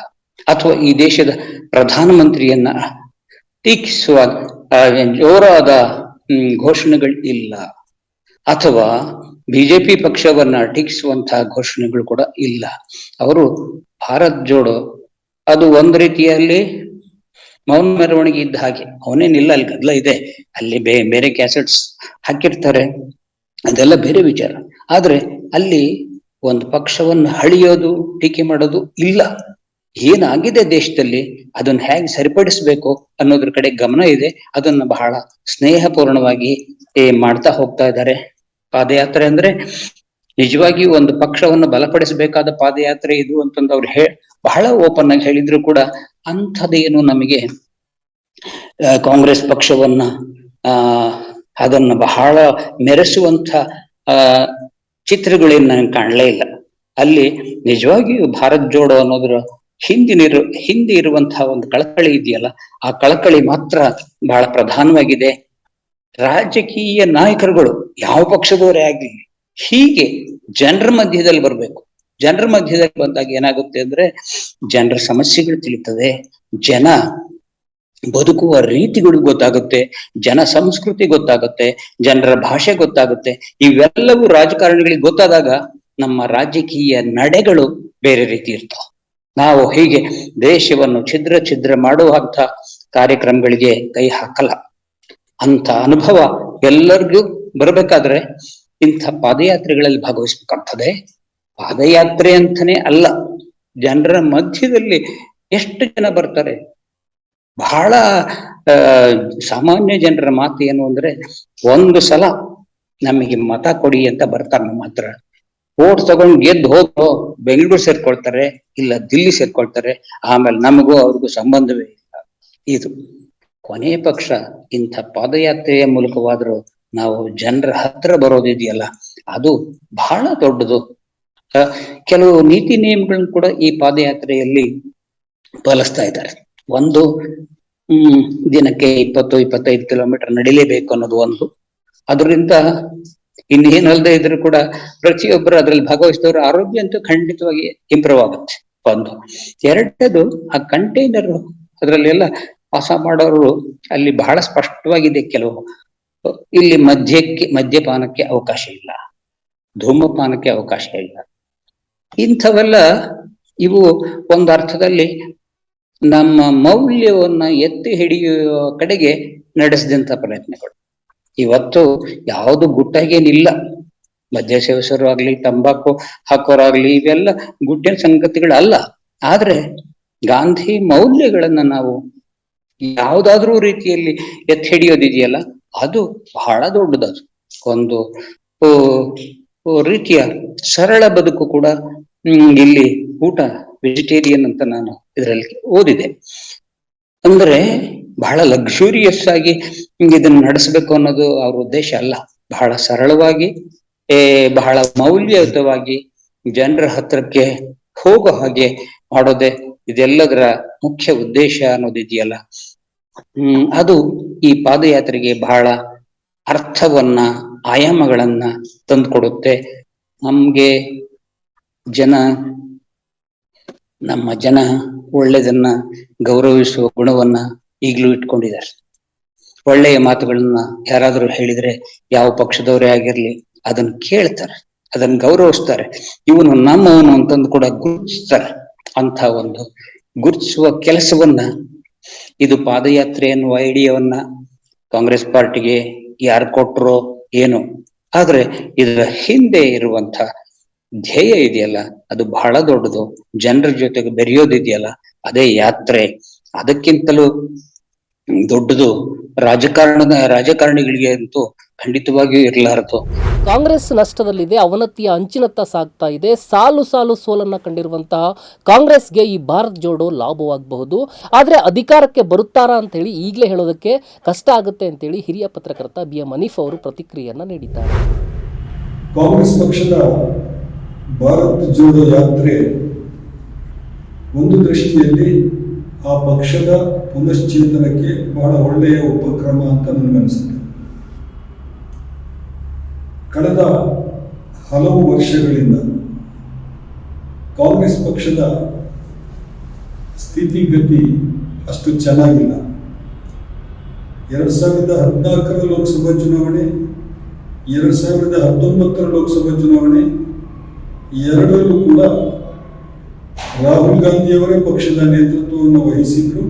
Speaker 4: ಅಥವಾ ಈ ದೇಶದ ಪ್ರಧಾನಮಂತ್ರಿಯನ್ನ ಟೀಕಿಸುವ ಜೋರಾದ ಘೋಷಣೆಗಳು ಇಲ್ಲ, ಅಥವಾ ಬಿಜೆಪಿ ಪಕ್ಷವನ್ನ ಟೀಕಿಸುವಂತಹ ಘೋಷಣೆಗಳು ಕೂಡ ಇಲ್ಲ. ಅವರು ಭಾರತ್ ಜೋಡೋ, ಅದು ಒಂದ್ ರೀತಿಯಲ್ಲಿ ಮೌನ ಮೆರವಣಿಗೆ ಇದ್ದ ಹಾಗೆ. ಅವನೇನಿಲ್ಲ, ಅಲ್ಲಿ ಗದ್ದಲ ಇದೆ, ಅಲ್ಲಿ ಬೇರೆ ಕ್ಯಾಸೆಟ್ಸ್ ಹಾಕಿರ್ತಾರೆ, ಅದೆಲ್ಲ ಬೇರೆ ವಿಚಾರ. ಆದ್ರೆ ಅಲ್ಲಿ ಒಂದು ಪಕ್ಷವನ್ನು ಹಳಿಯೋದು, ಟೀಕೆ ಮಾಡೋದು ಇಲ್ಲ. ಏನಾಗಿದೆ ದೇಶದಲ್ಲಿ ಅದನ್ನ ಹೇಗೆ ಸರಿಪಡಿಸ್ಬೇಕು ಅನ್ನೋದ್ರ ಕಡೆ ಗಮನ ಇದೆ. ಅದನ್ನ ಬಹಳ ಸ್ನೇಹಪೂರ್ಣವಾಗಿ ಮಾಡ್ತಾ ಹೋಗ್ತಾ ಇದ್ದಾರೆ. ಪಾದಯಾತ್ರೆ ಅಂದ್ರೆ ನಿಜವಾಗಿ ಒಂದು ಪಕ್ಷವನ್ನು ಬಲಪಡಿಸಬೇಕಾದ ಪಾದಯಾತ್ರೆ ಇದು ಅಂತಂದು ಅವ್ರು ಬಹಳ ಓಪನ್ ಆಗಿ ಹೇಳಿದ್ರು ಕೂಡ, ಅಂಥದ್ದೇನು ನಮಗೆ ಕಾಂಗ್ರೆಸ್ ಪಕ್ಷವನ್ನ ಅದನ್ನ ಬಹಳ ಮೆರೆಸುವಂತ ಚಿತ್ರಗಳೇನು ನನಗೆ ಕಾಣಲೇ ಇಲ್ಲ. ಅಲ್ಲಿ ನಿಜವಾಗಿಯೂ ಭಾರತ್ ಜೋಡೋ ಅನ್ನೋದ್ರ ಹಿಂದೆ ಇರುವಂತಹ ಒಂದು ಕಳಕಳಿ ಇದೆಯಲ್ಲ, ಆ ಕಳಕಳಿ ಮಾತ್ರ ಬಹಳ ಪ್ರಧಾನವಾಗಿದೆ. ರಾಜಕೀಯ ನಾಯಕರುಗಳು ಯಾವ ಪಕ್ಷದವರೇ ಆಗ್ಲಿ, ಹೀಗೆ ಜನರ ಮಧ್ಯದಲ್ಲಿ ಬರ್ಬೇಕು. ಜನರ ಮಧ್ಯದಲ್ಲಿ ಬಂದಾಗ ಏನಾಗುತ್ತೆ ಅಂದ್ರೆ, ಜನರ ಸಮಸ್ಯೆಗಳು ತಿಳಿತದೆ, ಜನ ಬದುಕುವ ರೀತಿಗಳು ಗೊತ್ತಾಗುತ್ತೆ, ಜನ ಸಂಸ್ಕೃತಿ ಗೊತ್ತಾಗುತ್ತೆ, ಜನರ ಭಾಷೆ ಗೊತ್ತಾಗುತ್ತೆ. ಇವೆಲ್ಲವೂ ರಾಜಕಾರಣಿಗಳಿಗೆ ಗೊತ್ತಾದಾಗ ನಮ್ಮ ರಾಜಕೀಯ ನಡೆಗಳು ಬೇರೆ ರೀತಿ ಇರ್ತಾವ. ನಾವು ಹೀಗೆ ದೇಶವನ್ನು ಛಿದ್ರ ಮಾಡುವಂತ ಕಾರ್ಯಕ್ರಮಗಳಿಗೆ ಕೈ ಹಾಕಲ್ಲ. ಅಂತ ಅನುಭವ ಎಲ್ಲರಿಗೂ ಬರಬೇಕಾದ್ರೆ ಇಂಥ ಪಾದಯಾತ್ರೆಗಳಲ್ಲಿ ಭಾಗವಹಿಸ್ಬೇಕಾಗ್ತದೆ. ಪಾದಯಾತ್ರೆ ಅಂತಾನೆ ಅಲ್ಲ, ಜನರ ಮಧ್ಯದಲ್ಲಿ ಎಷ್ಟು ಜನ ಬರ್ತಾರೆ, ಬಹಳ ಆ, ಸಾಮಾನ್ಯ ಜನರ ಮಾತು ಏನು ಅಂದ್ರೆ, ಒಂದು ಸಲ ನಮಗೆ ಮತ ಕೊಡಿ ಅಂತ ಬರ್ತಾರೆ ನಮ್ಮ ಹತ್ರ, ಓಟ್ ತಗೊಂಡು ಗೆದ್ದು ಹೋದ್ರು ಬೆಂಗಳೂರು ಸೇರ್ಕೊಳ್ತಾರೆ, ಇಲ್ಲ ದಿಲ್ಲಿ ಸೇರ್ಕೊಳ್ತಾರೆ, ಆಮೇಲೆ ನಮಗೂ ಅವ್ರಿಗೂ ಸಂಬಂಧವೇ ಇಲ್ಲ. ಇದು ಕೊನೆಯ ಪಕ್ಷ ಇಂಥ ಪಾದಯಾತ್ರೆಯ ಮೂಲಕವಾದರೂ ನಾವು ಜನರ ಹತ್ರ ಬರೋದಿದೆಯಲ್ಲ, ಅದು ಬಹಳ ದೊಡ್ಡದು. ಕೆಲವು ನೀತಿ ನಿಯಮಗಳನ್ನು ಕೂಡ ಈ ಪಾದಯಾತ್ರೆಯಲ್ಲಿ ಪಾಲಿಸ್ತಾ ಇದ್ದಾರೆ. ಒಂದು ದಿನಕ್ಕೆ 20-25 ಕಿಲೋಮೀಟರ್ ನಡಿಲೇಬೇಕು ಅನ್ನೋದು ಒಂದು. ಅದರಿಂದ ಇನ್ನೇನಲ್ಲದೆ ಇದ್ರೂ ಕೂಡ ಪ್ರತಿಯೊಬ್ಬರು ಅದ್ರಲ್ಲಿ ಭಾಗವಹಿಸಿದವರ ಆರೋಗ್ಯ ಅಂತೂ ಖಂಡಿತವಾಗಿ ಇಂಪ್ರೂವ್ ಆಗುತ್ತೆ. ಒಂದು. ಎರಡನೇದು, ಆ ಕಂಟೈನರ್ ಅದರಲ್ಲೆಲ್ಲ ವಾಸ ಮಾಡೋರು ಅಲ್ಲಿ ಬಹಳ ಸ್ಪಷ್ಟವಾಗಿದೆ. ಕೆಲವು ಇಲ್ಲಿ ಮದ್ಯಪಾನಕ್ಕೆ ಅವಕಾಶ ಇಲ್ಲ, ಧೂಮಪಾನಕ್ಕೆ ಅವಕಾಶ ಇಲ್ಲ. ಇಂಥವೆಲ್ಲ ಇವು ಒಂದು ಅರ್ಥದಲ್ಲಿ ನಮ್ಮ ಮೌಲ್ಯವನ್ನ ಎತ್ತಿ ಹಿಡಿಯುವ ಕಡೆಗೆ ನಡೆಸಿದಂತ ಪ್ರಯತ್ನಗಳು. ಇವತ್ತು ಯಾವುದು ಗುಟ್ಟಾಗೇನಿಲ್ಲ, ಮದ್ಯ ಸೇವಿಸೋರು ಆಗ್ಲಿ, ತಂಬಾಕು ಹಾಕೋರಾಗ್ಲಿ, ಇವೆಲ್ಲ ಗುಡ್ಡಿನ ಸಂಗತಿಗಳಲ್ಲ. ಆದ್ರೆ ಗಾಂಧಿ ಮೌಲ್ಯಗಳನ್ನ ನಾವು ಯಾವುದಾದ್ರೂ ರೀತಿಯಲ್ಲಿ ಎತ್ತಿ ಹಿಡಿಯೋದಿದೆಯಲ್ಲ, ಅದು ಬಹಳ ದೊಡ್ಡದದು. ಒಂದು ರೀತಿಯ ಸರಳ ಬದುಕು ಕೂಡ ಇಲ್ಲಿ ಊಟ ವೆಜಿಟೇರಿಯನ್ ಅಂತ ನಾನು ಇದರಲ್ಲಿ ಓದಿದೆ. ಅಂದ್ರೆ ಬಹಳ ಲಕ್ಸುರಿಯಸ್ ಆಗಿ ಇದನ್ನ ನಡೆಸಬೇಕು ಅನ್ನೋದು ಅವ್ರ ಉದ್ದೇಶ ಅಲ್ಲ. ಬಹಳ ಸರಳವಾಗಿ, ಬಹಳ ಮೌಲ್ಯಯುತವಾಗಿ ಜನರ ಹತ್ರಕ್ಕೆ ಹೋಗೋ ಹಾಗೆ ಮಾಡೋದೆ ಇದೆಲ್ಲದರ ಮುಖ್ಯ ಉದ್ದೇಶ ಅನ್ನೋದಿದೆಯಲ್ಲ, ಅದು ಈ ಪಾದಯಾತ್ರೆಗೆ ಬಹಳ ಅರ್ಥವನ್ನ, ಆಯಾಮಗಳನ್ನ ತಂದುಕೊಡುತ್ತೆ. ನಮ್ಗೆ ನಮ್ಮ ಜನ ಒಳ್ಳೆದನ್ನ ಗೌರವಿಸುವ ಗುಣವನ್ನ ಈಗಲೂ ಇಟ್ಕೊಂಡಿದ್ದಾರೆ. ಒಳ್ಳೆಯ ಮಾತುಗಳನ್ನ ಯಾರಾದ್ರೂ ಹೇಳಿದ್ರೆ, ಯಾವ ಪಕ್ಷದವರೇ ಆಗಿರ್ಲಿ, ಅದನ್ನ ಕೇಳ್ತಾರೆ, ಅದನ್ನ ಗೌರವಿಸ್ತಾರೆ. ಇವನು ನಮ್ಮವನು ಅಂತಂದು ಕೂಡ ಗುರುತಿಸ್ತಾರೆ. ಅಂತ ಒಂದು ಗುರುತಿಸುವ ಕೆಲಸವನ್ನ ಇದು ಪಾದಯಾತ್ರೆ ಎನ್ನುವ ಐಡಿಯಾವನ್ನ ಕಾಂಗ್ರೆಸ್ ಪಾರ್ಟಿಗೆ ಯಾರು ಕೊಟ್ರೋ ಏನು, ಆದ್ರೆ ಇದರ ಹಿಂದೆ ಇರುವಂತ ಧ್ಯೇಯ ಇದೆಯಲ್ಲ, ಅದು ಬಹಳ ದೊಡ್ಡದು. ಜನರ ಜೊತೆಗೆ ಬೆರೆಯೋದಿದೆಯಲ್ಲ, ಅದೇ ಯಾತ್ರೆ. ಅದಕ್ಕಿಂತಲೂ ದೊಡ್ಡದು ರಾಜಕಾರಣಿಗಳಿಗೆ ಅಂತೂ ಖಂಡಿತವಾಗಿಯೂ ಇರಲಾರದು.
Speaker 1: ಕಾಂಗ್ರೆಸ್ ನಷ್ಟದಲ್ಲಿದೆ, ಅವನತಿಯ ಅಂಚಿನತ್ತ ಸಾಗ್ತಾ ಇದೆ. ಸಾಲು ಸಾಲು ಸೋಲನ್ನ ಕಂಡಿರುವಂತಹ ಕಾಂಗ್ರೆಸ್ಗೆ ಈ ಭಾರತ್ ಜೋಡೋ ಲಾಭವಾಗಬಹುದು. ಆದ್ರೆ ಅಧಿಕಾರಕ್ಕೆ ಬರುತ್ತಾರಾ ಅಂತ ಹೇಳಿ ಈಗಲೇ ಹೇಳೋದಕ್ಕೆ ಕಷ್ಟ ಆಗುತ್ತೆ ಅಂತೇಳಿ ಹಿರಿಯ ಪತ್ರಕರ್ತ BM ಹನೀಫ್ ಅವರು ಪ್ರತಿಕ್ರಿಯೆಯನ್ನ ನೀಡಿದ್ದಾರೆ.
Speaker 5: ಕಾಂಗ್ರೆಸ್ ಪಕ್ಷದ ಭಾರತ್ ಜೋಡೋ ಯಾತ್ರೆ ಒಂದು ದೃಷ್ಟಿಯಲ್ಲಿ ಆ ಪಕ್ಷದ ಪುನಶ್ಚೇತನಕ್ಕೆ ಬಹಳ ಒಳ್ಳೆಯ ಉಪಕ್ರಮ ಅಂತ ನನಗನ್ಸುತ್ತೆ. ಕಳೆದ ಹಲವು ವರ್ಷಗಳಿಂದ ಕಾಂಗ್ರೆಸ್ ಪಕ್ಷದ ಸ್ಥಿತಿಗತಿ ಅಷ್ಟು ಚೆನ್ನಾಗಿಲ್ಲ. 2014ರ ಲೋಕಸಭಾ ಚುನಾವಣೆ, 2019ರ ಲೋಕಸಭಾ ಚುನಾವಣೆ ಎರಡರಲ್ಲೂ ಕೂಡ ರಾಹುಲ್ ಗಾಂಧಿಯವರೇ ಪಕ್ಷದ ನೇತೃತ್ವವನ್ನು ವಹಿಸಿದ್ರು.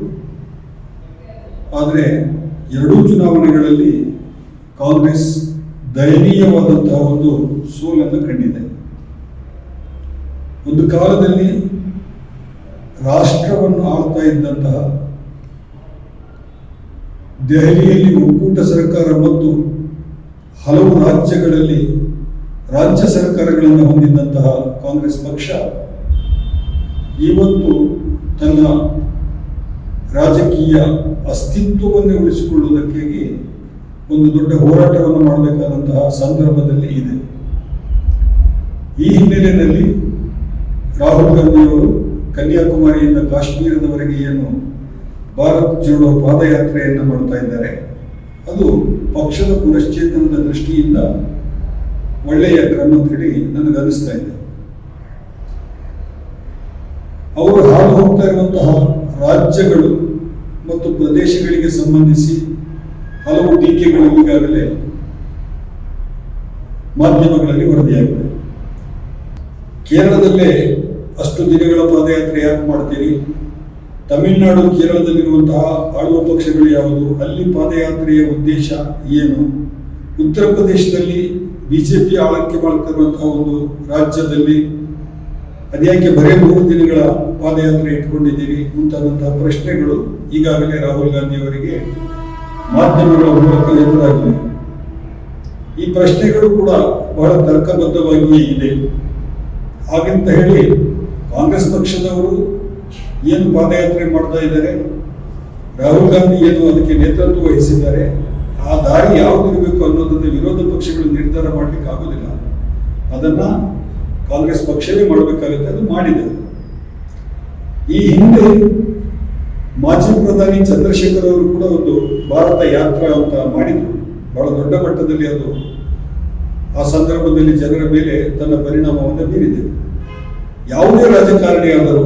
Speaker 5: ಆದರೆ ಎರಡೂ ಚುನಾವಣೆಗಳಲ್ಲಿ ಕಾಂಗ್ರೆಸ್ ದಯನೀಯವಾದಂತಹ ಒಂದು ಸೋಲನ್ನು ಕಂಡಿದೆ. ಒಂದು ಕಾಲದಲ್ಲಿ ರಾಷ್ಟ್ರವನ್ನು ಆಳ್ತಾ ಇದ್ದಂತಹ ದೆಹಲಿಯಲ್ಲಿ ಒಕ್ಕೂಟ ಸರ್ಕಾರ ಮತ್ತು ಹಲವು ರಾಜ್ಯಗಳಲ್ಲಿ ರಾಜ್ಯ ಸರ್ಕಾರಗಳನ್ನು ಹೊಂದಿದ್ದಂತಹ ಕಾಂಗ್ರೆಸ್ ಪಕ್ಷ ಇವತ್ತು ತನ್ನ ರಾಜಕೀಯ ಅಸ್ತಿತ್ವವನ್ನೇ ಉಳಿಸಿಕೊಳ್ಳುವುದಕ್ಕಾಗಿ ಒಂದು ದೊಡ್ಡ ಹೋರಾಟವನ್ನು ಮಾಡಬೇಕಾದಂತಹ ಸಂದರ್ಭದಲ್ಲಿ ಇದೆ. ಈ ಹಿನ್ನೆಲೆಯಲ್ಲಿ ರಾಹುಲ್ ಗಾಂಧಿಯವರು ಕನ್ಯಾಕುಮಾರಿಯಿಂದ ಕಾಶ್ಮೀರದವರೆಗೆ ಏನು ಭಾರತ್ ಜೋಡೋ ಪಾದಯಾತ್ರೆಯನ್ನು ಮಾಡ್ತಾ ಇದ್ದಾರೆ, ಅದು ಪಕ್ಷದ ಪುನಶ್ಚೇತನದ ದೃಷ್ಟಿಯಿಂದ ಒಳ್ಳೆಯ ಕ್ರಮ ಅಂತೇಳಿ ನನಗನ್ನಿಸ್ತಾ ಇದೆ. ಅವರು ಹಾದು ಹೋಗ್ತಾ ಇರುವಂತಹ ರಾಜ್ಯಗಳು ಮತ್ತು ಪ್ರದೇಶಗಳಿಗೆ ಸಂಬಂಧಿಸಿ ಹಲವು ಟೀಕೆಗಳು ಈಗಾಗಲೇ ಮಾಧ್ಯಮಗಳಲ್ಲಿ ವರದಿಯಾಗಿವೆ. ಕೇರಳದಲ್ಲೇ ಅಷ್ಟು ದಿನಗಳ ಪಾದಯಾತ್ರೆ ಯಾಕೆ ಮಾಡ್ತೀರಿ? ತಮಿಳುನಾಡು, ಕೇರಳದಲ್ಲಿರುವಂತಹ ಆಳುವ ಪಕ್ಷಗಳು ಯಾವುದು? ಅಲ್ಲಿ ಪಾದಯಾತ್ರೆಯ ಉದ್ದೇಶ ಏನು? ಉತ್ತರ ಪ್ರದೇಶದಲ್ಲಿ ಬಿಜೆಪಿ ಆಳಕ್ಕೆ ಮಾಡ್ತಿರುವಂತಹ ಒಂದು ರಾಜ್ಯದಲ್ಲಿ ಅದ್ಯಾಕೆ ಬರೇ 3 ದಿನಗಳ ಪಾದಯಾತ್ರೆ ಇಟ್ಕೊಂಡಿದ್ದೀರಿ ಮುಂತಾದಂತಹ ಪ್ರಶ್ನೆಗಳು ಈಗಾಗಲೇ ರಾಹುಲ್ ಗಾಂಧಿ ಅವರಿಗೆ ಮಾಧ್ಯಮಗಳ ಮೂಲಕ ಎದುರಾಗಿವೆ. ಈ ಪ್ರಶ್ನೆಗಳು ಕೂಡ ಬಹಳ ತರ್ಕಬದ್ಧವಾಗಿಯೇ ಇದೆ. ಹಾಗಂತ ಹೇಳಿ ಕಾಂಗ್ರೆಸ್ ಪಕ್ಷದವರು ಏನು ಪಾದಯಾತ್ರೆ ಮಾಡ್ತಾ ಇದ್ದಾರೆ, ರಾಹುಲ್ ಗಾಂಧಿ ಏನು ಅದಕ್ಕೆ ನೇತೃತ್ವ ವಹಿಸಿದ್ದಾರೆ, ಆ ದಾರಿ ಯಾವುದಿರಬೇಕು ಅನ್ನೋದನ್ನು ವಿರೋಧ ಪಕ್ಷಗಳು ನಿರ್ಧಾರ ಮಾಡಲಿಕ್ಕೆ ಆಗೋದಿಲ್ಲ. ಅದನ್ನ ಕಾಂಗ್ರೆಸ್ ಪಕ್ಷವೇ ಮಾಡಬೇಕಾಗುತ್ತೆ, ಅದು ಮಾಡಿದೆ. ಈ ಹಿಂದೆ ಮಾಜಿ ಪ್ರಧಾನಿ ಚಂದ್ರಶೇಖರ್ ಅವರು ಕೂಡ ಒಂದು ಭಾರತ ಯಾತ್ರಾ ಅಂತ ಮಾಡಿದ್ರು. ಬಹಳ ದೊಡ್ಡ ಮಟ್ಟದಲ್ಲಿ ಅದು ಆ ಸಂದರ್ಭದಲ್ಲಿ ಜನರ ಮೇಲೆ ತನ್ನ ಪರಿಣಾಮವನ್ನು ಬೀರಿದೆ. ಯಾವುದೇ ರಾಜಕಾರಣಿಯಾದರೂ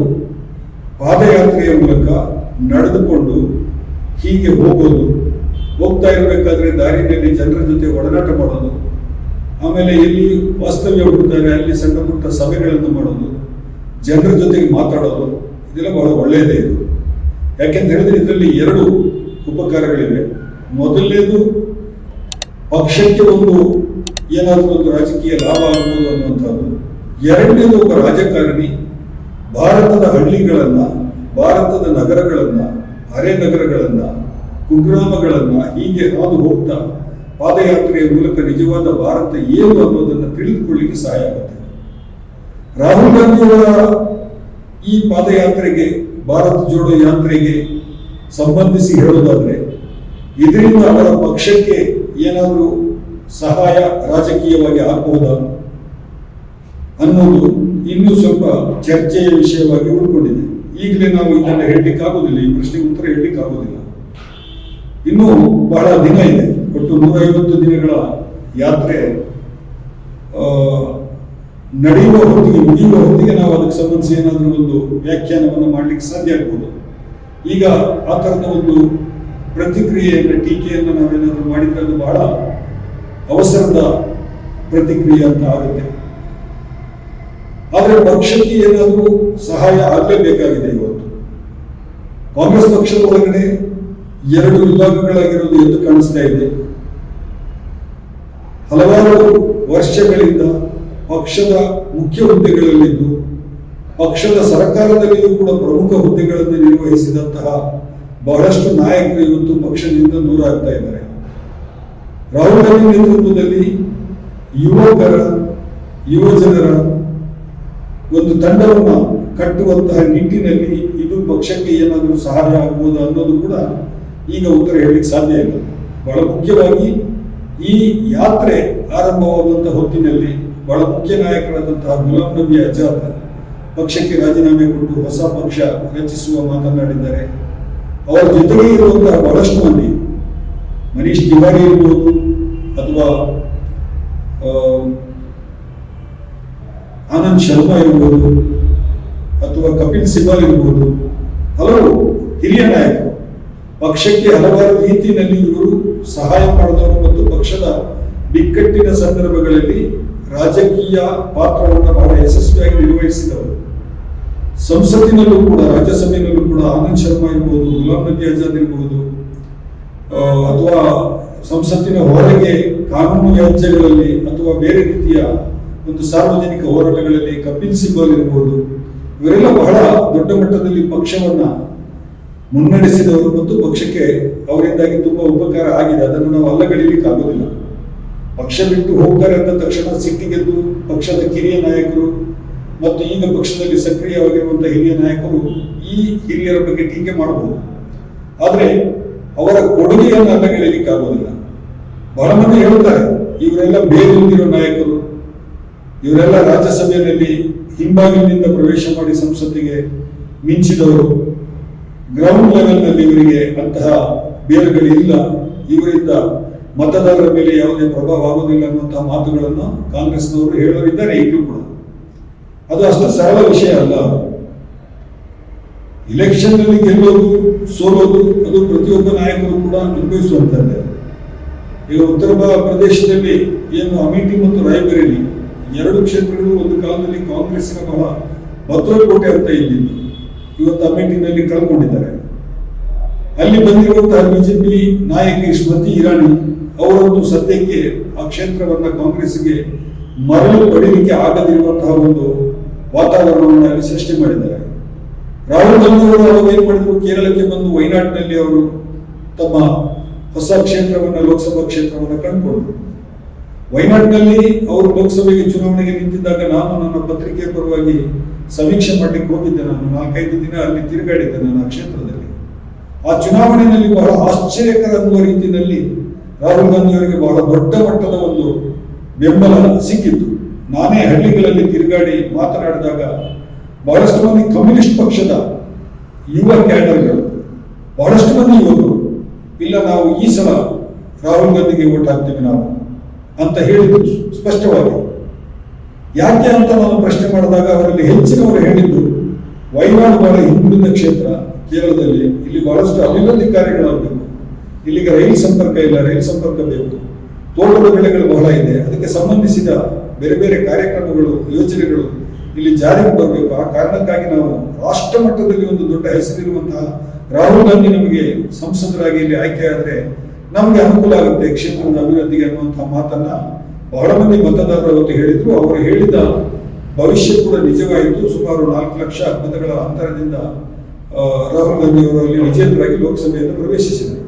Speaker 5: ಪಾದಯಾತ್ರೆಯ ಮೂಲಕ ನಡೆದುಕೊಂಡು ಹೀಗೆ ಹೋಗ್ತಾ ಇರಬೇಕಾದ್ರೆ ದಾರಿಯಲ್ಲಿ ಜನರ ಜೊತೆ ಒಡನಾಟ ಮಾಡೋದು, ಆಮೇಲೆ ಎಲ್ಲಿ ವಾಸ್ತವ್ಯ ಹುಡುಕ್ತಾರೆ ಅಲ್ಲಿ ಸಣ್ಣ ಪುಟ್ಟ ಸಭೆಗಳನ್ನು ಮಾಡೋದು, ಜನರ ಜೊತೆಗೆ ಮಾತಾಡೋದು, ಇದೆಲ್ಲ ಬಹಳ ಒಳ್ಳೆಯದೇ ಇದು. ಯಾಕೆಂತ ಹೇಳಿದ್ರೆ ಇದರಲ್ಲಿ ಎರಡು ಉಪಕಾರಗಳಿವೆ. ಮೊದಲನೇದು ಪಕ್ಷಕ್ಕೆ ಏನಾದರೂ ಒಂದು ರಾಜಕೀಯ ಲಾಭ ಆಗ್ಬೋದು ಅನ್ನುವಂಥದ್ದು. ಎರಡನೇದು ಒಬ್ಬ ರಾಜಕಾರಣಿ ಭಾರತದ ಹಳ್ಳಿಗಳನ್ನ, ಭಾರತದ ನಗರಗಳನ್ನ, ಅರೆ ನಗರಗಳನ್ನ, ಕುಗ್ರಾಮಗಳನ್ನ ಹೀಗೆ ಹಾದು ಹೋಗ್ತಾ ಪಾದಯಾತ್ರೆಯ ಮೂಲಕ ನಿಜವಾದ ಭಾರತ ಏನು ಅನ್ನೋದನ್ನು ತಿಳಿದುಕೊಳ್ಳಿಕ್ಕೆ ಸಹಾಯ ಆಗುತ್ತೆ. ರಾಹುಲ್ ಗಾಂಧಿಯವರ ಈ ಪಾದಯಾತ್ರೆಗೆ, ಭಾರತ್ ಜೋಡೋ ಯಾತ್ರೆಗೆ ಸಂಬಂಧಿಸಿ ಹೇಳೋದಾದ್ರೆ, ಇದರಿಂದ ಅವರ ಪಕ್ಷಕ್ಕೆ ಏನಾದರೂ ಸಹಾಯ ರಾಜಕೀಯವಾಗಿ ಆಗಬಹುದಾ ಅನ್ನೋದು ಇನ್ನೂ ಸ್ವಲ್ಪ ಚರ್ಚೆಯ ವಿಷಯವಾಗಿ ಉಳ್ಕೊಂಡಿದೆ. ಈಗಲೇ ನಾವು ಇದನ್ನು ಹೇಳಲಿಕ್ಕೆ ಆಗೋದಿಲ್ಲ, ಈ ಪ್ರಶ್ನೆಗೆ ಉತ್ತರ ಹೇಳಲಿಕ್ಕೆ ಆಗೋದಿಲ್ಲ. ಇನ್ನೂ ಬಹಳ ದಿನ ಇದೆ, ಒಟ್ಟು 150 ದಿನಗಳ ಯಾತ್ರೆ ನಡೆಯುವ ಹೊತ್ತಿಗೆ, ಮುಗಿಯುವ ಹೊತ್ತಿಗೆ ನಾವು ಅದಕ್ಕೆ ಸಂಬಂಧಿಸಿ ಏನಾದರೂ ಒಂದು ವ್ಯಾಖ್ಯಾನವನ್ನು ಮಾಡಲಿಕ್ಕೆ ಸಾಧ್ಯ ಆಗ್ಬೋದು. ಈಗ ಆ ಥರದ ಒಂದು ಪ್ರತಿಕ್ರಿಯೆಯನ್ನು, ಟೀಕೆಯನ್ನು ನಾವೇನಾದರೂ ಮಾಡಿದ್ರೆ ಅದು ಬಹಳ ಅವಸರದ ಪ್ರತಿಕ್ರಿಯೆ ಅಂತ ಆಗುತ್ತೆ. ಆದರೆ ಪಕ್ಷಕ್ಕೆ ಏನಾದರೂ ಸಹಾಯ ಆಗಲೇಬೇಕಾಗಿದೆ. ಇವತ್ತು ಕಾಂಗ್ರೆಸ್ ಪಕ್ಷದ ಒಳಗಡೆ 2 ವಿಭಾಗಗಳಾಗಿರೋದು ಎದ್ದು ಕಾಣಿಸ್ತಾ ಇದೆ. ಹಲವಾರು ವರ್ಷಗಳಿಂದ ಪಕ್ಷದ ಮುಖ್ಯ ಹುದ್ದೆಗಳಲ್ಲಿದ್ದು, ಪಕ್ಷದ ಸರ್ಕಾರದಲ್ಲಿಯೂ ಕೂಡ ಪ್ರಮುಖ ಹುದ್ದೆಗಳನ್ನು ನಿರ್ವಹಿಸಿದಂತಹ ಬಹಳಷ್ಟು ನಾಯಕರು ಇವತ್ತು ಪಕ್ಷದಿಂದ ದೂರ ಆಗ್ತಾ ಇದ್ದಾರೆ. ರಾಹುಲ್ ಗಾಂಧಿ ನೇತೃತ್ವದಲ್ಲಿ ಯುವಜನರ ಒಂದು ತಂಡವನ್ನು ಕಟ್ಟುವಂತಹ ನಿಟ್ಟಿನಲ್ಲಿ ಇದು ಪಕ್ಷಕ್ಕೆ ಏನಾದರೂ ಸಹಾಯ ಆಗ್ಬೋದಾ ಅನ್ನೋದು ಕೂಡ ಈಗ ಉತ್ತರ ಹೇಳಲಿಕ್ಕೆ ಸಾಧ್ಯ ಇಲ್ಲ. ಬಹಳ ಮುಖ್ಯವಾಗಿ ಈ ಯಾತ್ರೆ ಆರಂಭವಾಗುವಂತಹ ಹೊತ್ತಿನಲ್ಲಿ ಬಹಳ ಮುಖ್ಯ ನಾಯಕರಾದಂತಹ ಗುಲಾಂ ನಬಿ ಆಜಾದ್ ಪಕ್ಷಕ್ಕೆ ರಾಜೀನಾಮೆ ಕೊಟ್ಟು ಹೊಸ ಪಕ್ಷ ರಚಿಸುವ ಮಾತನಾಡಿದ್ದಾರೆ. ಅವರ ಜೊತೆಗೆ ಇರುವಂತಹ ಬಹಳಷ್ಟು ಮಂದಿ, ಮನೀಶ್ ತಿವಾರಿ ಇರ್ಬೋದು, ಅಥವಾ ಆನಂದ್ ಶರ್ಮಾ ಇರ್ಬೋದು, ಅಥವಾ ಕಪಿಲ್ ಸಿಬಲ್ ಇರ್ಬೋದು, ಹಲವು ಹಿರಿಯ ನಾಯಕರು ಪಕ್ಷಕ್ಕೆ ಹಲವಾರು ರೀತಿಯಲ್ಲಿ ಇವರು ಸಹಾಯ ಮಾಡಿದವರು ಮತ್ತು ಪಕ್ಷದ ಬಿಕ್ಕಟ್ಟಿನ ಸಂದರ್ಭಗಳಲ್ಲಿ ರಾಜಕೀಯ ಪಾತ್ರವನ್ನು ಬಹಳ ಯಶಸ್ವಿಯಾಗಿ ನಿರ್ವಹಿಸಿದವರು. ಸಂಸತ್ತಿನಲ್ಲೂ ಕೂಡ, ರಾಜ್ಯಸಭೆಯಲ್ಲೂ ಕೂಡ ಆನಂದ್ ಶರ್ಮಾ ಇರ್ಬೋದು, ಗುಲಾಂ ನಬಿ ಆಜಾದ್ ಇರ್ಬೋದು, ಅಥವಾ ಸಂಸತ್ತಿನ ಹೊರಗೆ ಕಾನೂನು ವ್ಯಾಜ್ಯಗಳಲ್ಲಿ ಅಥವಾ ಬೇರೆ ರೀತಿಯ ಒಂದು ಸಾರ್ವಜನಿಕ ಹೋರಾಟಗಳಲ್ಲಿ ಕಪಿಲ್ ಸಿಬಲ್ ಇರ್ಬೋದು, ಇವರೆಲ್ಲ ಬಹಳ ದೊಡ್ಡ ಮಟ್ಟದಲ್ಲಿ ಪಕ್ಷವನ್ನ ಮುನ್ನಡೆಸಿದವರು ಮತ್ತು ಪಕ್ಷಕ್ಕೆ ಅವರಿಂದಾಗಿ ತುಂಬಾ ಉಪಕಾರ ಆಗಿದೆ. ಅದನ್ನು ನಾವು ಅಲ್ಲಗಳೆಯಲಿಕ್ಕೆ ಆಗೋದಿಲ್ಲ. ಪಕ್ಷ ಬಿಟ್ಟು ಹೋಗ್ತಾರೆ ಅಂದ ತಕ್ಷಣ ಸಿಟ್ಟಿಗೆದ್ದು ಪಕ್ಷದ ಕಿರಿಯ ನಾಯಕರು ಮತ್ತು ಈಗ ಪಕ್ಷದಲ್ಲಿ ಸಕ್ರಿಯವಾಗಿರುವಂತಹ ಹಿರಿಯ ನಾಯಕರು ಈ ಹಿರಿಯರ ಬಗ್ಗೆ ಟೀಕೆ ಮಾಡಬಹುದು. ಆದರೆ ಅವರ ಕೊಡುಗೆಯನ್ನು ಅಲ್ಲಗಳೆಯಲಿಕ್ಕೆ ಆಗೋದಿಲ್ಲ. ಬಹಳ ಮಂದಿ ಹೇಳ್ತಾರೆ, ಇವರೆಲ್ಲ ಬೇರೂರಿರೋ ನಾಯಕರು, ಇವರೆಲ್ಲ ರಾಜ್ಯಸಭೆಯಲ್ಲಿ ಹಿಂಬಾಗಿಲಿನಿಂದ ಪ್ರವೇಶ ಮಾಡಿ ಸಂಸತ್ತಿಗೆ ಮಿಂಚಿದವರು, ಗ್ರೌಂಡ್ ಲೆವೆಲ್ನಲ್ಲಿ ಇವರಿಗೆ ಅಂತಹ ಬೇರುಗಳಿಲ್ಲ, ಇವರಿಂದ ಮತದಾರರ ಮೇಲೆ ಯಾವುದೇ ಪ್ರಭಾವ ಆಗುವುದಿಲ್ಲ ಅನ್ನುವಂತಹ ಮಾತುಗಳನ್ನು ಕಾಂಗ್ರೆಸ್ನವರು ಹೇಳೋರಿದ್ದಾರೆ ಈಗಲೂ ಕೂಡ. ಅದು ಅಷ್ಟು ಸರಳ ವಿಷಯ ಅಲ್ಲ. ಇಲೆಕ್ಷನ್ ನಲ್ಲಿ ಗೆಲ್ಲೋದು ಸೋಲೋದು ಅದು ಪ್ರತಿಯೊಬ್ಬ ನಾಯಕರು ಕೂಡ ಅನುಭವಿಸುವಂತದ್ದೇ. ಈಗ ಉತ್ತರ ಪ್ರದೇಶದಲ್ಲಿ ಏನು ಅಮೇಠಿ ಮತ್ತು ರಾಯ್ಬರೇಲಿ 2 ಕ್ಷೇತ್ರಗಳು ಒಂದು ಕಾಲದಲ್ಲಿ ಕಾಂಗ್ರೆಸ್ನ ಬಹಳ ಭದ್ರಕೋಟೆ ಅಂತ ಇದ್ದಿದ್ದು, ಇವತ್ತು ಅಮೇಠಿನಲ್ಲಿ ಕಳ್ಕೊಂಡಿದ್ದಾರೆ. ಅಲ್ಲಿ ಬಂದಿರುವಂತಹ ಬಿಜೆಪಿ ನಾಯಕಿ ಸ್ಮೃತಿ ಇರಾನಿ ಅವರೊಂದು ಸದ್ಯಕ್ಕೆ ಆ ಕ್ಷೇತ್ರವನ್ನ ಕಾಂಗ್ರೆಸ್ಗೆ ಮರಳು ಪಡೆಯಲಿಕ್ಕೆ ಆಗದಿರುವಂತಹ ಒಂದು ವಾತಾವರಣವನ್ನು ಅಲ್ಲಿ ಸೃಷ್ಟಿ ಮಾಡಿದ್ದಾರೆ. ರಾಹುಲ್ ಗಾಂಧಿ ಅವರು ಅವಾಗ ಏನ್ ಮಾಡಿದ್ರು, ಕೇರಳಕ್ಕೆ ಬಂದು ವಯನಾಡಿನಲ್ಲಿ ಅವರು ತಮ್ಮ ಹೊಸ ಕ್ಷೇತ್ರವನ್ನ, ಲೋಕಸಭಾ ಕ್ಷೇತ್ರವನ್ನ ಕಂಡುಕೊಂಡ್ರು. ವಯನಾಡಿನಲ್ಲಿ ಅವರು ಲೋಕಸಭೆಗೆ ಚುನಾವಣೆಗೆ ನಿಂತಿದ್ದಾಗ ನಾನು ನನ್ನ ಪತ್ರಿಕೆಯ ಪರವಾಗಿ ಸಮೀಕ್ಷೆ ಮಾಡಲಿಕ್ಕೆ ಹೋಗಿದ್ದೆ. ನಾನು 4-5 ದಿನ ಅಲ್ಲಿ ತಿರುಗಾಡಿದ್ದೆ ನಾನು ಆ ಕ್ಷೇತ್ರದಲ್ಲಿ. ಆ ಚುನಾವಣೆಯಲ್ಲಿ ಬಹಳ ಆಶ್ಚರ್ಯಕರ ಅನ್ನುವ ರೀತಿಯಲ್ಲಿ ರಾಹುಲ್ ಗಾಂಧಿ ಅವರಿಗೆ ಬಹಳ ದೊಡ್ಡ ಮಟ್ಟದ ಒಂದು ಬೆಂಬಲ ಸಿಕ್ಕಿತ್ತು. ನಾನೇ ಹಳ್ಳಿಗಳಲ್ಲಿ ತಿರುಗಾಡಿ ಮಾತನಾಡಿದಾಗ ಬಹಳಷ್ಟು ಮಂದಿ ಕಮ್ಯುನಿಸ್ಟ್ ಪಕ್ಷದ ಯುವ ಕ್ಯಾಡರ್ಗಳು, ಬಹಳಷ್ಟು ಮಂದಿ ಯುವಕರು, ಇಲ್ಲ ನಾವು ಈ ಸಲ ರಾಹುಲ್ ಗಾಂಧಿಗೆ ವೋಟ್ ಹಾಕ್ತೇವೆ ನಾವು ಅಂತ ಹೇಳಿದ್ರು ಸ್ಪಷ್ಟವಾಗಿ. ಯಾಕೆ ಅಂತ ನಾನು ಪ್ರಶ್ನೆ ಮಾಡಿದಾಗ ಅವರಲ್ಲಿ ಹೆಚ್ಚಿನವರು ಹೇಳಿದ್ದು, ವಯನಾಡು ಬಹಳ ಹಿಂದುಳಿದ ಕ್ಷೇತ್ರ ಕೇರಳದಲ್ಲಿ, ಇಲ್ಲಿ ಬಹಳಷ್ಟು ಅಭಿವೃದ್ಧಿ ಕಾರ್ಯಗಳಾಗಬೇಕು, ಇಲ್ಲಿಗೆ ರೈಲು ಸಂಪರ್ಕ ಇಲ್ಲ, ರೈಲು ಸಂಪರ್ಕ ಬೇಕು, ತೋಟದ ಬೆಳೆಗಳು ಬಹಳ ಇದೆ, ಅದಕ್ಕೆ ಸಂಬಂಧಿಸಿದ ಬೇರೆ ಬೇರೆ ಕಾರ್ಯಕ್ರಮಗಳು, ಯೋಜನೆಗಳು ಇಲ್ಲಿ ಜಾರಿಗೆ ಬರಬೇಕು. ಆ ಕಾರಣಕ್ಕಾಗಿ ನಾವು ರಾಷ್ಟ್ರ ಮಟ್ಟದಲ್ಲಿ ಒಂದು ದೊಡ್ಡ ಹೆಸರಿರುವಂತಹ ರಾಹುಲ್ ಗಾಂಧಿ ನಮಗೆ ಸಂಸದರಾಗಿ ಇಲ್ಲಿ ಆಯ್ಕೆ ಆದರೆ ನಮಗೆ ಅನುಕೂಲ ಆಗುತ್ತೆ ಕ್ಷೇತ್ರದ ಅಭಿವೃದ್ಧಿಗೆ ಅನ್ನುವಂತಹ ಮಾತನ್ನ ಬಹಳ ಮಂದಿ ಮತದಾರರು ಅವತ್ತು ಹೇಳಿದ್ರು. ಅವರು ಹೇಳಿದ ಭವಿಷ್ಯ ಕೂಡ ನಿಜವಾಯಿತು. ಸುಮಾರು 4 ಲಕ್ಷ ಮತಗಳ ಅಂತರದಿಂದ ರಾಹುಲ್ ಗಾಂಧಿ ಅವರು ಅಲ್ಲಿ ವಿಜೇತರಾಗಿ ಲೋಕಸಭೆಯನ್ನು ಪ್ರವೇಶಿಸಿದರು.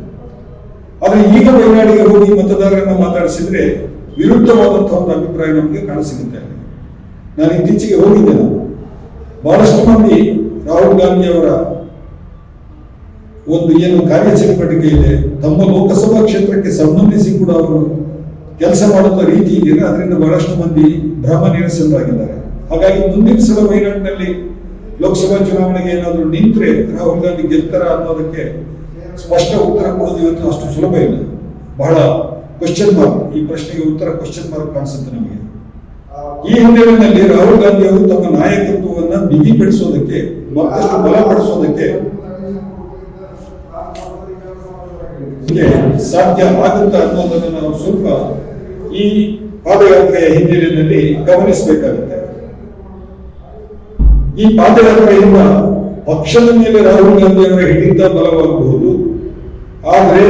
Speaker 5: ಆದರೆ ಈಗ ವಯನಾಡಿಗೆ ಹೋಗಿ ಮತದಾರರನ್ನ ಮಾತಾಡಿಸಿದ್ರೆ ವಿರುದ್ಧವಾದಂತಹ ಒಂದು ಅಭಿಪ್ರಾಯ ನಮಗೆ ಕಾಣಸಿಗುತ್ತೆ. ನಾನು ಇತ್ತೀಚೆಗೆ ಹೋಗಿದ್ದೆ. ಬಹಳಷ್ಟು ಮಂದಿ ರಾಹುಲ್ ಗಾಂಧಿ ಅವರ ಒಂದು ಏನು ಕಾರ್ಯಚಟುವಟಿಕೆ ಇದೆ, ತಮ್ಮ ಲೋಕಸಭಾ ಕ್ಷೇತ್ರಕ್ಕೆ ಸಂಬಂಧಿಸಿ ಕೂಡ ಅವರು ಕೆಲಸ ಮಾಡುವ ರೀತಿ ಇದೆ, ಅದರಿಂದ ಬಹಳಷ್ಟು ಮಂದಿ ಭ್ರಮ ನಿರಸನರಾಗಿದ್ದಾರೆ. ಹಾಗಾಗಿ ಮುಂದಿನ ಸಲ ವಯನಾಡಿನಲ್ಲಿ ಲೋಕಸಭಾ ಚುನಾವಣೆಗೆ ಏನಾದರೂ ನಿಂತರೆ ರಾಹುಲ್ ಗಾಂಧಿ ಗೆಲ್ತಾರ ಅನ್ನೋದಕ್ಕೆ ಸ್ಪಷ್ಟ ಉತ್ತರ ಕೊಡೋದು ಇವತ್ತು ಅಷ್ಟು ಸುಲಭ ಇಲ್ಲ. ಬಹಳ ಕ್ವಶನ್ ಮಾರ್ಕ್, ಈ ಪ್ರಶ್ನೆಗೆ ಉತ್ತರ ಕ್ವಶನ್ ಮಾರ್ಕ್ ಕಾಣಿಸುತ್ತೆ ನಮಗೆ. ಈ ಹಿನ್ನೆಲೆಯಲ್ಲಿ ರಾಹುಲ್ ಗಾಂಧಿ ಅವರು ತಮ್ಮ ನಾಯಕತ್ವವನ್ನು ಬಿಗಿಪಡಿಸೋದಕ್ಕೆ, ಮತ್ತಷ್ಟು ಬಲಪಡಿಸೋದಕ್ಕೆ ಸಾಧ್ಯ ಆಗುತ್ತಾ ಅನ್ನೋದನ್ನು ನಾವು ಸ್ವಲ್ಪ ಈ ಪಾದಯಾತ್ರೆಯ ಹಿನ್ನೆಲೆಯಲ್ಲಿ ಗಮನಿಸಬೇಕಾಗುತ್ತೆ. ಈ ಪಾದಯಾತ್ರೆಯಿಂದ ಪಕ್ಷದ ಮೇಲೆ ರಾಹುಲ್ ಗಾಂಧಿ ಅವರ ಹಿಡಿತ ಬಲವಾಗಬಹುದು, ಆದರೆ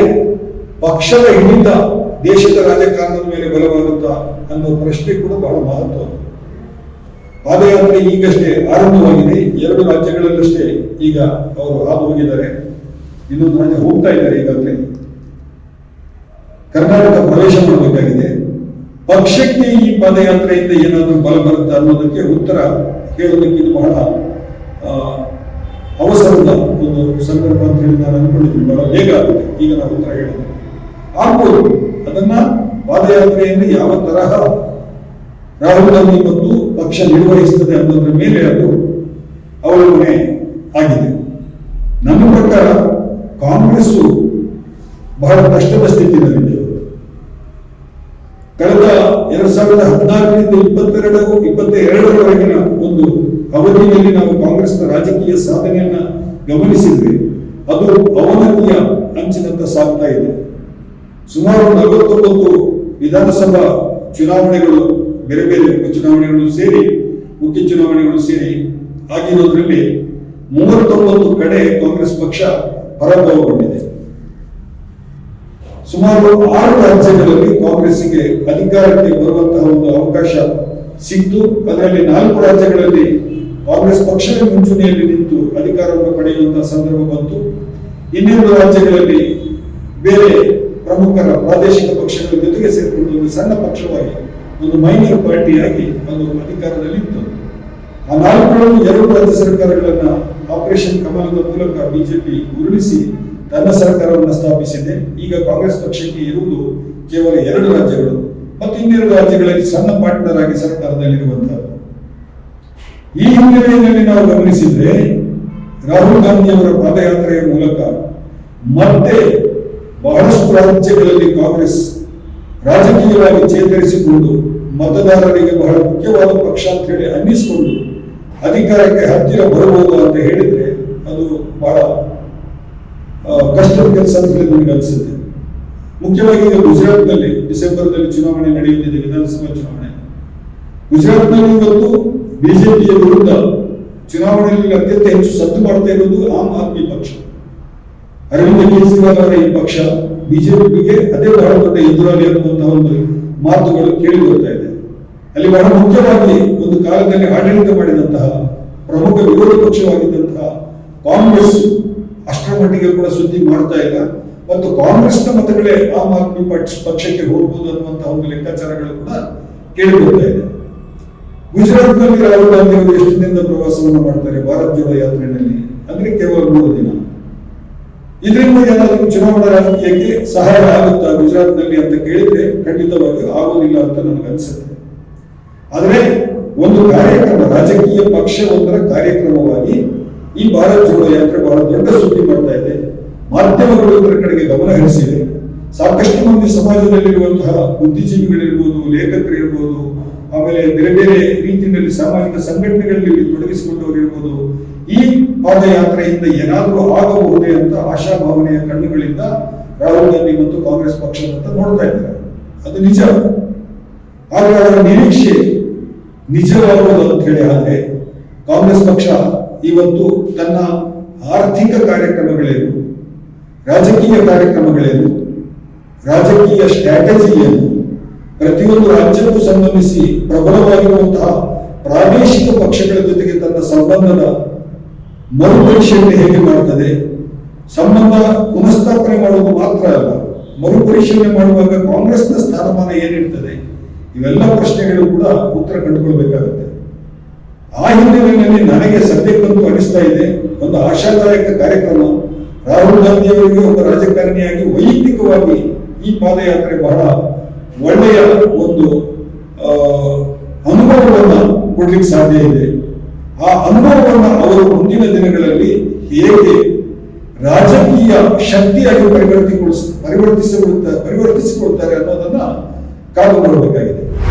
Speaker 5: ಪಕ್ಷದ ಹಿಡಿತ ದೇಶದ ರಾಜಕಾರಣದ ಮೇಲೆ ಬಲವಾಗುತ್ತಾ ಅನ್ನೋ ಪ್ರಶ್ನೆ ಕೂಡ ಬಹಳ ಮಹತ್ವ. ಪಾದಯಾತ್ರೆ ಈಗಷ್ಟೇ ಆರಂಭವಾಗಿದೆ. 2 ರಾಜ್ಯಗಳಲ್ಲಷ್ಟೇ ಈಗ ಅವರು ಹಾದು ಹೋಗಿದ್ದಾರೆ. ಇನ್ನೊಂದು ರಾಜ್ಯ ಹೋಗ್ತಾ ಇದ್ದಾರೆ. ಈಗಾಗಲೇ ಕರ್ನಾಟಕ ಪ್ರವೇಶ ಮಾಡಬೇಕಾಗಿದೆ. ಪಕ್ಷಕ್ಕೆ ಈ ಪಾದಯಾತ್ರೆಯಿಂದ ಏನಾದರೂ ಬಲ ಬರುತ್ತಾ ಅನ್ನೋದಕ್ಕೆ ಉತ್ತರ ಹೇಳೋದಕ್ಕೆ ಇದು ಬಹಳ ಅವಸರದ ಒಂದು ಸಂದರ್ಭ ಅಂತ ಹೇಳಿ ನಾನು ಅನ್ಕೊಂಡಿದ್ದೀನಿ. ಬಹಳ ಬೇಗ ಆಗುತ್ತೆ ಈಗ ನಾವು ಉತ್ತರ ಹೇಳಿದ್ರೆ ಆಗ್ಬೋದು. ಅದನ್ನ ಪಾದಯಾತ್ರೆಯನ್ನು ಯಾವ ತರಹ ರಾಹುಲ್ ಗಾಂಧಿ ಮತ್ತು ಪಕ್ಷ ನಿರ್ವಹಿಸುತ್ತದೆ ಅನ್ನೋದ್ರ ಮೇಲೆ ಅದು ಅವಲಂಬನೆ ಆಗಿದೆ. ನನ್ನ ಪ್ರಕಾರ ಕಾಂಗ್ರೆಸ್ ಬಹಳ ಕಷ್ಟದ ಸ್ಥಿತಿಯಲ್ಲಿದೆ. ಕಳೆದ 2014ರಿಂದ 2022ರವರೆಗಿನ ಒಂದು ಅವಧಿಯಲ್ಲಿ ನಾವು ಕಾಂಗ್ರೆಸ್ನ ರಾಜಕೀಯ ಸಾಧನೆಯನ್ನ ಗಮನಿಸಿದ್ರೆ ಅದು ಅವನತಿಯ ಅಂಚಿನತ್ತ ಸಾಗ್ತಾ ಇದೆ. ಸುಮಾರು 49 ವಿಧಾನಸಭಾ ಚುನಾವಣೆಗಳು, ಬೇರೆ ಬೇರೆ ಉಪಚುನಾವಣೆಗಳು ಸೇರಿ, ಮುಖ್ಯ ಚುನಾವಣೆಗಳು ಸೇರಿ ಆಗಿರೋದ್ರಲ್ಲಿ 39 ಕಡೆ ಕಾಂಗ್ರೆಸ್ ಪಕ್ಷ ಪರಾಭವಗೊಂಡಿದೆ. ಸುಮಾರು 6 ರಾಜ್ಯಗಳಲ್ಲಿ ಕಾಂಗ್ರೆಸ್ಗೆ ಅಧಿಕಾರಕ್ಕೆ ಬರುವಂತಹ ಒಂದು ಅವಕಾಶ ಸಿಕ್ತು. ಅದರಲ್ಲಿ 4 ರಾಜ್ಯಗಳಲ್ಲಿ ಕಾಂಗ್ರೆಸ್ ಪಕ್ಷವೇ ಮುಂಚೂಣಿಯಲ್ಲಿ ನಿಂತು ಅಧಿಕಾರವನ್ನು ಪಡೆಯುವಂತಹ ಸಂದರ್ಭ ಬಂತು. 2 ರಾಜ್ಯಗಳಲ್ಲಿ ಬೇರೆ ಪ್ರಮುಖರ ಪ್ರಾದೇಶಿಕ ಪಕ್ಷಗಳ ಜೊತೆಗೆ ಸೇರಿಕೊಂಡು ಒಂದು ಸಣ್ಣ ಪಕ್ಷವಾಗಿ, ಒಂದು ಮೈನರ್ ಪಾರ್ಟಿಯಾಗಿ ಅದು ಅಧಿಕಾರದಲ್ಲಿತ್ತು. ಆ 2 ರಾಜ್ಯ ಸರ್ಕಾರಗಳನ್ನ ಆಪರೇಷನ್ ಕಮಲದ ಮೂಲಕ ಬಿಜೆಪಿ ಉರುಳಿಸಿ ತನ್ನ ಸರ್ಕಾರವನ್ನು ಸ್ಥಾಪಿಸಿದೆ. ಈಗ ಕಾಂಗ್ರೆಸ್ ಪಕ್ಷಕ್ಕೆ ಇರುವುದು ಕೇವಲ 2 ರಾಜ್ಯಗಳು ಮತ್ತು 2 ರಾಜ್ಯಗಳಲ್ಲಿ ಸಣ್ಣ ಪಾರ್ಟ್ನರ್ ಆಗಿ ಸರ್ಕಾರದಲ್ಲಿರುವಂತಹ. ಈ ಹಿನ್ನೆಲೆಯಲ್ಲಿ ನಾವು ಗಮನಿಸಿದ್ರೆ ರಾಹುಲ್ ಗಾಂಧಿ ಅವರ ಪಾದಯಾತ್ರೆಯ ಮೂಲಕ ಮತ್ತೆ ಬಹಳಷ್ಟು ರಾಜ್ಯಗಳಲ್ಲಿ ಕಾಂಗ್ರೆಸ್ ರಾಜಕೀಯವಾಗಿ ಚೇತರಿಸಿಕೊಂಡು ಮತದಾರರಿಗೆ ಬಹಳ ಮುಖ್ಯವಾದ ಪಕ್ಷ ಅಂತ ಹೇಳಿ ಅನ್ನಿಸಿಕೊಂಡು ಅಧಿಕಾರಕ್ಕೆ ಹತ್ತಿರ ಬರಬಹುದು ಅಂತ ಹೇಳಿದ್ರೆ ಅದು ಬಹಳ ಕಷ್ಟದ ಕೆಲಸ ಅಂತ ಹೇಳಿ ನನಗೆ ಅನಿಸುತ್ತೆ. ಮುಖ್ಯವಾಗಿ ಈಗ ಗುಜರಾತ್ನಲ್ಲಿ ಡಿಸೆಂಬರ್ನಲ್ಲಿ ಚುನಾವಣೆ ನಡೆಯುತ್ತಿದೆ, ವಿಧಾನಸಭಾ ಚುನಾವಣೆ. ಗುಜರಾತ್ನಲ್ಲಿ ಇವತ್ತು ಬಿಜೆಪಿಯ ವಿರುದ್ಧ ಚುನಾವಣೆಯಲ್ಲಿ ಅತ್ಯಂತ ಹೆಚ್ಚು ಸದ್ದು ಮಾಡ್ತಾ ಇರುವುದು ಆಮ್ ಆದ್ಮಿ ಪಕ್ಷ. ಅರವಿಂದ ಕೇಜ್ರಿವಾಲ್ ಅವರ ಈ ಪಕ್ಷ ಬಿಜೆಪಿಗೆ ಅದೇ ಬಹಳ ದೊಡ್ಡ ಎದುರಾಳಿ ಅನ್ನುವಂತಹ ಒಂದು ಮಾತುಗಳು ಕೇಳಿ ಬರ್ತಾ ಇದೆ. ಅಲ್ಲಿ ಬಹಳ ಮುಖ್ಯವಾಗಿ ಒಂದು ಕಾಲದಲ್ಲಿ ಆಡಳಿತ ಮಾಡಿದಂತಹ ಪ್ರಮುಖ ವಿರೋಧ ಪಕ್ಷವಾಗಿದ್ದಂತಹ ಕಾಂಗ್ರೆಸ್ ಅಷ್ಟರ ಮಟ್ಟಿಗೆ ಕೂಡ ಸುದ್ದಿ ಮಾಡ್ತಾ ಇಲ್ಲ ಮತ್ತು ಕಾಂಗ್ರೆಸ್ನ ಮತಗಳೇ ಆಮ್ ಆದ್ಮಿ ಪಕ್ಷಕ್ಕೆ ಹೋಗ್ಬೋದು ಅನ್ನುವಂತಹ ಒಂದು ಲೆಕ್ಕಾಚಾರಗಳು ಕೂಡ ಕೇಳಿ ಬರ್ತಾ ಇದೆ. ಗುಜರಾತ್ನಲ್ಲಿ ರಾಹುಲ್ ಗಾಂಧಿ ಅವರು ಎಷ್ಟು ದಿನದ ಪ್ರವಾಸವನ್ನು ಮಾಡ್ತಾರೆ ಭಾರತ್ ಜೋಡೋ ಯಾತ್ರೆಯಲ್ಲಿ, ಅಂದ್ರೆ ಕೇವಲ 3 ದಿನ. ಇದರಿಂದ ಏನಾದರೂ ಚುನಾವಣಾ ರಾಜಕೀಯಕ್ಕೆ ಸಹಾಯ ಆಗುತ್ತಾ ಗುಜರಾತ್ನಲ್ಲಿ ಅಂತ ಕೇಳಿದ್ರೆ ಖಂಡಿತವಾಗಿ ಆಗೋದಿಲ್ಲ ಅಂತ ನನಗೆ ಅನ್ಸುತ್ತೆ. ಆದರೆ ಒಂದು ಕಾರ್ಯಕ್ರಮ, ರಾಜಕೀಯ ಪಕ್ಷವೊಂದರ ಕಾರ್ಯಕ್ರಮವಾಗಿ ಈ ಭಾರತ್ ಜೋಡೋ ಯಾತ್ರೆ ಬಹಳ ದೊಡ್ಡ ಸುದ್ದಿ ಮಾಡ್ತಾ ಇದೆ. ಮಾಧ್ಯಮಗಳು ಇದರ ಕಡೆಗೆ ಗಮನ ಹರಿಸಿವೆ. ಸಾಕಷ್ಟು ಮಂದಿ ಸಮಾಜದಲ್ಲಿರುವಂತಹ ಬುದ್ಧಿಜೀವಿಗಳಿರ್ಬೋದು, ಲೇಖಕರಿರ್ಬೋದು, ಆಮೇಲೆ ಬೇರೆ ಬೇರೆ ರೀತಿಯಲ್ಲಿ ಸಾಮಾಜಿಕ ಸಂಘಟನೆಗಳಲ್ಲಿ ತೊಡಗಿಸಿಕೊಂಡವರಿರ್ಬೋದು, ಈ ಪಾದಯಾತ್ರೆಯಿಂದ ಏನಾದರೂ ಆಗಬಹುದೇ ಅಂತ ಆಶಾಭಾವನೆಯ ಕಣ್ಣುಗಳಿಂದ ರಾಹುಲ್ ಗಾಂಧಿ ಮತ್ತು ಕಾಂಗ್ರೆಸ್ ಪಕ್ಷದಂತ ನೋಡ್ತಾ ಇದ್ದಾರೆ. ಅದು ನಿಜ. ಆದರೆ ಅವರ ನಿರೀಕ್ಷೆ ನಿಜವಾಗುವುದು ಅಂತ ಹೇಳಿ ಆದ್ರೆ ಕಾಂಗ್ರೆಸ್ ಪಕ್ಷ ಇವತ್ತು ತನ್ನ ಆರ್ಥಿಕ ಕಾರ್ಯಕ್ರಮಗಳೇನು, ರಾಜಕೀಯ ಕಾರ್ಯಕ್ರಮಗಳೇನು, ರಾಜಕೀಯ ಸ್ಟ್ರಾಟಜಿ ಏನು, ಪ್ರತಿಯೊಂದು ರಾಜ್ಯಕ್ಕೂ ಸಂಬಂಧಿಸಿ ಪ್ರಬಲವಾಗಿರುವಂತಹ ಪ್ರಾದೇಶಿಕ ಪಕ್ಷಗಳ ಜೊತೆಗೆ ತನ್ನ ಸಂಬಂಧದ ಮರುಪರಿಶೀಲನೆ ಹೇಗೆ ಮಾಡುತ್ತದೆ, ಸಂಬಂಧ ಪುನಃಸ್ಥಾಪನೆ ಮಾಡುವುದು ಮಾತ್ರ ಅಲ್ಲ, ಮರುಪರಿಶೀಲನೆ ಮಾಡುವಾಗ ಕಾಂಗ್ರೆಸ್ನ ಸ್ಥಾನಮಾನ ಏನಿರ್ತದೆ, ಇವೆಲ್ಲ ಪ್ರಶ್ನೆಗಳು ಕೂಡ ಉತ್ತರ ಕಂಡುಕೊಳ್ಬೇಕಾಗುತ್ತೆ. ಆ ಹಿನ್ನೆಲೆಯಲ್ಲಿ ನನಗೆ ಸದ್ಯಕ್ಕಂತೂ ಅನಿಸ್ತಾ ಇದೆ ಒಂದು ಆಶಾದಾಯಕ ಕಾರ್ಯಕ್ರಮ. ರಾಹುಲ್ ಗಾಂಧಿ ಅವರಿಗೆ ಒಬ್ಬ ರಾಜಕಾರಣಿಯಾಗಿ ವೈಯಕ್ತಿಕವಾಗಿ ಈ ಪಾದಯಾತ್ರೆ ಬಹಳ ಒಳ್ಳೆಯ ಒಂದು ಅನುಭವವನ್ನ ಕೊಡ್ಲಿಕ್ಕೆ ಸಾಧ್ಯ ಇದೆ. ಆ ಅನುಭವವನ್ನ ಅವರು ಮುಂದಿನ ದಿನಗಳಲ್ಲಿ ಹೇಗೆ ರಾಜಕೀಯ ಶಕ್ತಿಯಾಗಿ ಪರಿವರ್ತಿಸಿಕೊಳ್ತಾರೆ ಅನ್ನೋದನ್ನ ಕಾದು ನೋಡಬೇಕಾಗಿದೆ.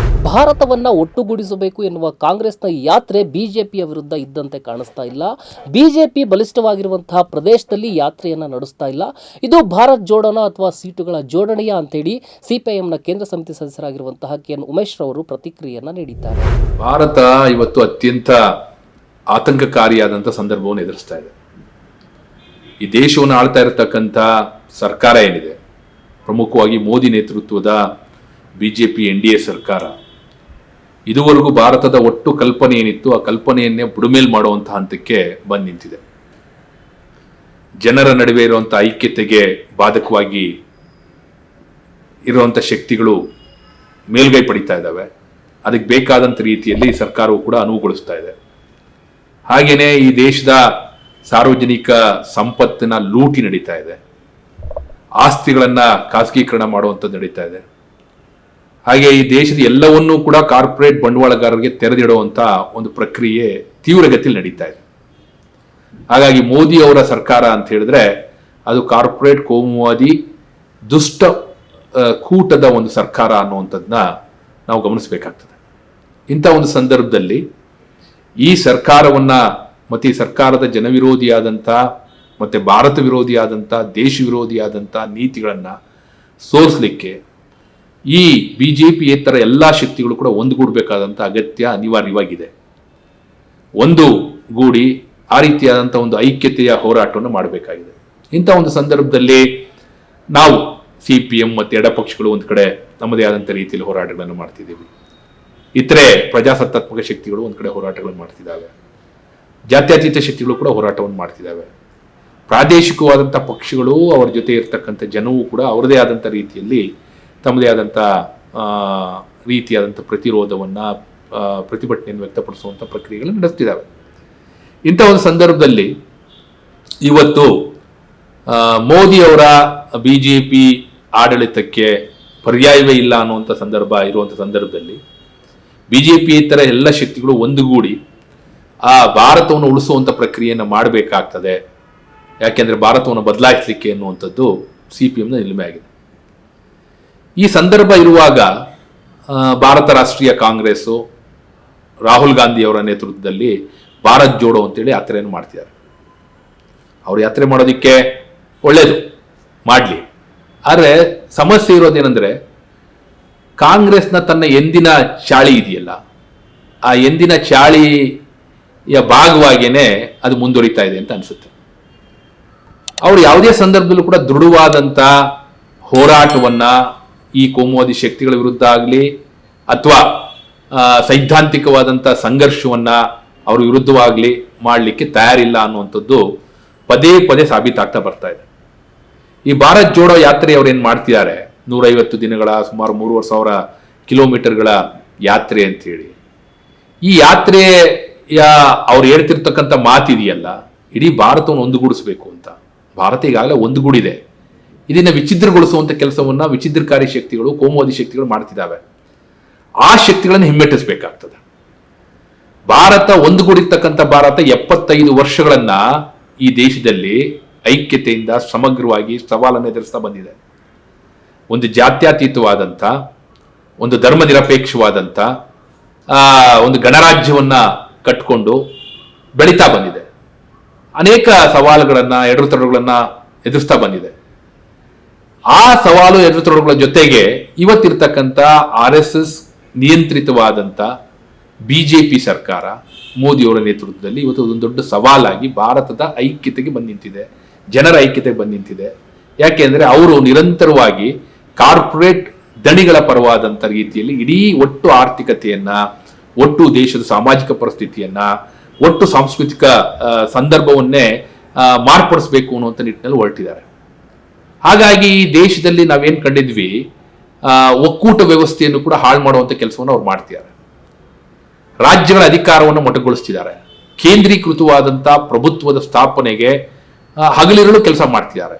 Speaker 1: ಭಾರತವನ್ನ ಒಟ್ಟುಗೂಡಿಸಬೇಕು ಎನ್ನುವ ಕಾಂಗ್ರೆಸ್ನ ಯಾತ್ರೆ ಬಿಜೆಪಿಯ ವಿರುದ್ಧ ಇದ್ದಂತೆ ಕಾಣಿಸ್ತಾ ಇಲ್ಲ. ಬಿಜೆಪಿ ಬಲಿಷ್ಠವಾಗಿರುವಂತಹ ಪ್ರದೇಶದಲ್ಲಿ ಯಾತ್ರೆಯನ್ನ ನಡೆಸ್ತಾ ಇಲ್ಲ. ಇದು ಭಾರತ್ ಜೋಡೋಣ ಅಥವಾ ಸೀಟುಗಳ ಜೋಡಣೆಯ ಅಂತೇಳಿ ಸಿಪಿಐಎಂನ ಕೇಂದ್ರ ಸಮಿತಿ ಸದಸ್ಯರಾಗಿರುವಂತಹ ಕೆಎನ್ ಉಮೇಶ್ ರವರು ಪ್ರತಿಕ್ರಿಯೆಯನ್ನ ನೀಡಿದ್ದಾರೆ.
Speaker 6: ಭಾರತ ಇವತ್ತು ಅತ್ಯಂತ ಆತಂಕಕಾರಿಯಾದಂಥ ಸಂದರ್ಭವನ್ನು ಎದುರಿಸ್ತಾ ಇದೆ. ಈ ದೇಶವನ್ನು ಆಳ್ತಾ ಇರತಕ್ಕಂಥ ಸರ್ಕಾರ ಏನಿದೆ, ಪ್ರಮುಖವಾಗಿ ಮೋದಿ ನೇತೃತ್ವದ ಬಿಜೆಪಿ NDA ಸರ್ಕಾರ, ಇದುವರೆಗೂ ಭಾರತದ ಒಟ್ಟು ಕಲ್ಪನೆ ಏನಿತ್ತು ಆ ಕಲ್ಪನೆಯನ್ನೇ ಬುಡಮೇಲ್ ಮಾಡುವಂತಹ ಹಂತಕ್ಕೆ ಬಂದು ನಿಂತಿದೆ. ಜನರ ನಡುವೆ ಇರುವಂಥ ಐಕ್ಯತೆಗೆ ಬಾಧಕವಾಗಿ ಇರುವಂಥ ಶಕ್ತಿಗಳು ಮೇಲ್ಗೈ ಪಡಿತಾ ಇದ್ದಾವೆ. ಅದಕ್ಕೆ ಬೇಕಾದಂಥ ರೀತಿಯಲ್ಲಿ ಸರ್ಕಾರವು ಕೂಡ ಅನುವುಗೊಳಿಸ್ತಾ ಇದೆ. ಹಾಗೇನೆ ಈ ದೇಶದ ಸಾರ್ವಜನಿಕ ಸಂಪತ್ತಿನ ಲೂಟಿ ನಡೀತಾ ಇದೆ, ಆಸ್ತಿಗಳನ್ನ ಖಾಸಗೀಕರಣ ಮಾಡುವಂಥದ್ದು ನಡೀತಾ ಇದೆ. ಹಾಗೆ ಈ ದೇಶದ ಎಲ್ಲವನ್ನೂ ಕೂಡ ಕಾರ್ಪೊರೇಟ್ ಬಂಡವಾಳಗಾರರಿಗೆ ತೆರೆದಿಡುವಂತ ಒಂದು ಪ್ರಕ್ರಿಯೆ ತೀವ್ರಗತಿಯಲ್ಲಿ ನಡೀತಾ ಇದೆ. ಹಾಗಾಗಿ ಮೋದಿ ಅವರ ಸರ್ಕಾರ ಅಂತ ಹೇಳಿದ್ರೆ ಅದು ಕಾರ್ಪೊರೇಟ್ ಕೋಮುವಾದಿ ದುಷ್ಟ ಕೂಟದ ಒಂದು ಸರ್ಕಾರ ಅನ್ನುವಂಥದ್ದನ್ನ ನಾವು ಗಮನಿಸಬೇಕಾಗ್ತದೆ. ಇಂಥ ಒಂದು ಸಂದರ್ಭದಲ್ಲಿ ಈ ಸರ್ಕಾರವನ್ನ ಮತ್ತೆ ಈ ಸರ್ಕಾರದ ಜನವಿರೋಧಿಯಾದಂಥ ಮತ್ತೆ ಭಾರತ ವಿರೋಧಿಯಾದಂಥ ದೇಶ ವಿರೋಧಿಯಾದಂಥ ನೀತಿಗಳನ್ನ ಸೋರಿಸಲಿಕ್ಕೆ ಈ ಬಿಜೆಪಿಯೇತರ ಎಲ್ಲ ಶಕ್ತಿಗಳು ಕೂಡ ಒಂದುಗೂಡಬೇಕಾದಂಥ ಅಗತ್ಯ ಅನಿವಾರ್ಯವಾಗಿದೆ. ಒಂದು ಗೂಡಿ ಆ ರೀತಿಯಾದಂಥ ಒಂದು ಐಕ್ಯತೆಯ ಹೋರಾಟವನ್ನು ಮಾಡಬೇಕಾಗಿದೆ. ಇಂಥ ಒಂದು ಸಂದರ್ಭದಲ್ಲಿ ನಾವು CPM ಮತ್ತು ಎಡಪಕ್ಷಗಳು ಒಂದು ಕಡೆ ನಮ್ಮದೇ ಆದಂಥ ರೀತಿಯಲ್ಲಿ ಹೋರಾಟಗಳನ್ನು ಮಾಡ್ತಿದ್ದೀವಿ. ಇತರೆ ಪ್ರಜಾಸತ್ತಾತ್ಮಕ ಶಕ್ತಿಗಳು ಒಂದು ಕಡೆ ಹೋರಾಟಗಳನ್ನು ಮಾಡ್ತಿದ್ದಾವೆ. ಜಾತ್ಯತೀತ ಶಕ್ತಿಗಳು ಕೂಡ ಹೋರಾಟವನ್ನು ಮಾಡ್ತಿದ್ದಾವೆ. ಪ್ರಾದೇಶಿಕವಾದಂಥ ಪಕ್ಷಗಳು ಅವರ ಜೊತೆ ಇರ್ತಕ್ಕಂಥ ಜನವೂ ಕೂಡ ಅವರದೇ ಆದಂಥ ರೀತಿಯಲ್ಲಿ ತಮ್ಮದೇ ಆದಂಥ ರೀತಿಯಾದಂಥ ಪ್ರತಿರೋಧವನ್ನು ಪ್ರತಿಭಟನೆಯನ್ನು ವ್ಯಕ್ತಪಡಿಸುವಂಥ ಪ್ರಕ್ರಿಯೆಗಳನ್ನು ನಡೆಸ್ತಿದ್ದಾವೆ. ಇಂಥ ಒಂದು ಸಂದರ್ಭದಲ್ಲಿ ಇವತ್ತು ಮೋದಿಯವರ BJP ಆಡಳಿತಕ್ಕೆ ಪರ್ಯಾಯವೇ ಇಲ್ಲ ಅನ್ನುವಂಥ ಸಂದರ್ಭ ಇರುವಂಥ ಸಂದರ್ಭದಲ್ಲಿ BJP ಇತರ ಎಲ್ಲ ಶಕ್ತಿಗಳು ಒಂದುಗೂಡಿ ಆ ಭಾರತವನ್ನು ಉಳಿಸುವಂಥ ಪ್ರಕ್ರಿಯೆಯನ್ನು ಮಾಡಬೇಕಾಗ್ತದೆ. ಯಾಕೆಂದರೆ ಭಾರತವನ್ನು ಬದಲಾಯಿಸಲಿಕ್ಕೆ ಎನ್ನುವಂಥದ್ದು CPMನ ನಿಲುಮೆ ಆಗಿದೆ. ಈ ಸಂದರ್ಭ ಇರುವಾಗ ಭಾರತ ರಾಷ್ಟ್ರೀಯ ಕಾಂಗ್ರೆಸ್ಸು ರಾಹುಲ್ ಗಾಂಧಿ ಅವರ ನೇತೃತ್ವದಲ್ಲಿ ಭಾರತ್ ಜೋಡೋ ಅಂತೇಳಿ ಯಾತ್ರೆಯನ್ನು ಮಾಡ್ತಿದ್ದಾರೆ. ಅವ್ರು ಯಾತ್ರೆ ಮಾಡೋದಕ್ಕೆ ಒಳ್ಳೇದು, ಮಾಡಲಿ. ಆದರೆ ಸಮಸ್ಯೆ ಇರೋದೇನೆಂದರೆ ಕಾಂಗ್ರೆಸ್ನ ತನ್ನ ಎಂದಿನ ಚಾಳಿ ಇದೆಯಲ್ಲ, ಆ ಎಂದಿನ ಚಾಳಿಯ ಭಾಗವಾಗಿಯೇ ಅದು ಮುಂದುವರಿತಾ ಇದೆ ಅಂತ ಅನಿಸುತ್ತೆ. ಅವರು ಯಾವುದೇ ಸಂದರ್ಭದಲ್ಲೂ ಕೂಡ ದೃಢವಾದಂಥ ಹೋರಾಟವನ್ನ ಈ ಕೋಮುವಾದಿ ಶಕ್ತಿಗಳ ವಿರುದ್ಧ ಆಗಲಿ ಅಥವಾ ಸೈದ್ಧಾಂತಿಕವಾದಂಥ ಸಂಘರ್ಷವನ್ನ ಅವ್ರ ವಿರುದ್ಧವಾಗಲಿ ಮಾಡಲಿಕ್ಕೆ ತಯಾರಿಲ್ಲ ಅನ್ನುವಂಥದ್ದು ಪದೇ ಪದೇ ಸಾಬೀತಾಗ್ತಾ ಬರ್ತಾ ಇದೆ. ಈ ಭಾರತ್ ಜೋಡೋ ಯಾತ್ರೆ ಅವ್ರು ಏನ್ ಮಾಡ್ತಿದ್ದಾರೆ, 150 ದಿನಗಳ ಸುಮಾರು 3,500 ಕಿಲೋಮೀಟರ್ಗಳ ಯಾತ್ರೆ ಅಂತ ಹೇಳಿ, ಈ ಯಾತ್ರೆಯ ಅವ್ರು ಹೇಳ್ತಿರ್ತಕ್ಕಂಥ ಮಾತಿದೆಯಲ್ಲ, ಇಡೀ ಭಾರತವನ್ನು ಒಂದುಗೂಡಿಸ್ಬೇಕು ಅಂತ. ಭಾರತ ಈಗಾಗಲೇ ಒಂದುಗೂಡಿದೆ. ಇದನ್ನ ವಿಚ್ಛಿದ್ರಗೊಳಿಸುವಂತ ಕೆಲಸವನ್ನ ವಿಚ್ಛಿದ್ರಕಾರಿ ಶಕ್ತಿಗಳು, ಕೋಮುವಾದಿ ಶಕ್ತಿಗಳು ಮಾಡ್ತಿದ್ದಾವೆ. ಆ ಶಕ್ತಿಗಳನ್ನು ಹಿಮ್ಮೆಟ್ಟಿಸಬೇಕಾಗ್ತದೆ. ಭಾರತ ಒಂದುಗೂಡಿರ್ತಕ್ಕಂಥ ಭಾರತ 75 ವರ್ಷಗಳನ್ನ ಈ ದೇಶದಲ್ಲಿ ಐಕ್ಯತೆಯಿಂದ ಸಮಗ್ರವಾಗಿ ಸವಾಲನ್ನು ಎದುರಿಸ್ತಾ ಬಂದಿದೆ. ಒಂದು ಜಾತ್ಯತೀತವಾದಂಥ, ಒಂದು ಧರ್ಮ ನಿರಪೇಕ್ಷವಾದಂಥ ಒಂದು ಗಣರಾಜ್ಯವನ್ನ ಕಟ್ಕೊಂಡು ಬೆಳೀತಾ ಬಂದಿದೆ. ಅನೇಕ ಸವಾಲುಗಳನ್ನ, ಎದುರುತೊಡರುಗಳನ್ನ ಎದುರಿಸ್ತಾ ಬಂದಿದೆ. ಆ ಸವಾಲು ಎದುರುತೊಡರುಗಳ ಜೊತೆಗೆ ಇವತ್ತಿರ್ತಕ್ಕಂಥ RSS ನಿಯಂತ್ರಿತವಾದಂಥ BJP ಸರ್ಕಾರ, ಮೋದಿಯವರ ನೇತೃತ್ವದಲ್ಲಿ ಇವತ್ತು ಒಂದು ದೊಡ್ಡ ಸವಾಲಾಗಿ ಭಾರತದ ಐಕ್ಯತೆಗೆ ಬಂದು ನಿಂತಿದೆ, ಜನರ ಐಕ್ಯತೆಗೆ ಬಂದು ನಿಂತಿದೆ. ಯಾಕೆಂದ್ರೆ ಅವರು ನಿರಂತರವಾಗಿ ಕಾರ್ಪೊರೇಟ್ ದಣಿಗಳ ಪರವಾದಂಥ ರೀತಿಯಲ್ಲಿ ಇಡೀ ಒಟ್ಟು ಆರ್ಥಿಕತೆಯನ್ನ, ಒಟ್ಟು ದೇಶದ ಸಾಮಾಜಿಕ ಪರಿಸ್ಥಿತಿಯನ್ನ, ಒಟ್ಟು ಸಾಂಸ್ಕೃತಿಕ ಸಂದರ್ಭವನ್ನೇ ಮಾರ್ಪಡಿಸಬೇಕು ಅನ್ನುವಂಥ ನಿಟ್ಟಿನಲ್ಲಿ ಹೊರಟಿದ್ದಾರೆ. ಹಾಗಾಗಿ ಈ ದೇಶದಲ್ಲಿ ನಾವೇನ್ ಕಂಡಿದ್ವಿ, ಒಕ್ಕೂಟ ವ್ಯವಸ್ಥೆಯನ್ನು ಕೂಡ ಹಾಳು ಮಾಡುವಂಥ ಕೆಲಸವನ್ನು ಅವ್ರು ಮಾಡ್ತಿದ್ದಾರೆ. ರಾಜ್ಯಗಳ ಅಧಿಕಾರವನ್ನು ಮೊಟಕುಗೊಳಿಸ್ತಿದ್ದಾರೆ. ಕೇಂದ್ರೀಕೃತವಾದಂಥ ಪ್ರಭುತ್ವದ ಸ್ಥಾಪನೆಗೆ ಹಗಲಿರುಳು ಕೆಲಸ ಮಾಡ್ತಿದ್ದಾರೆ.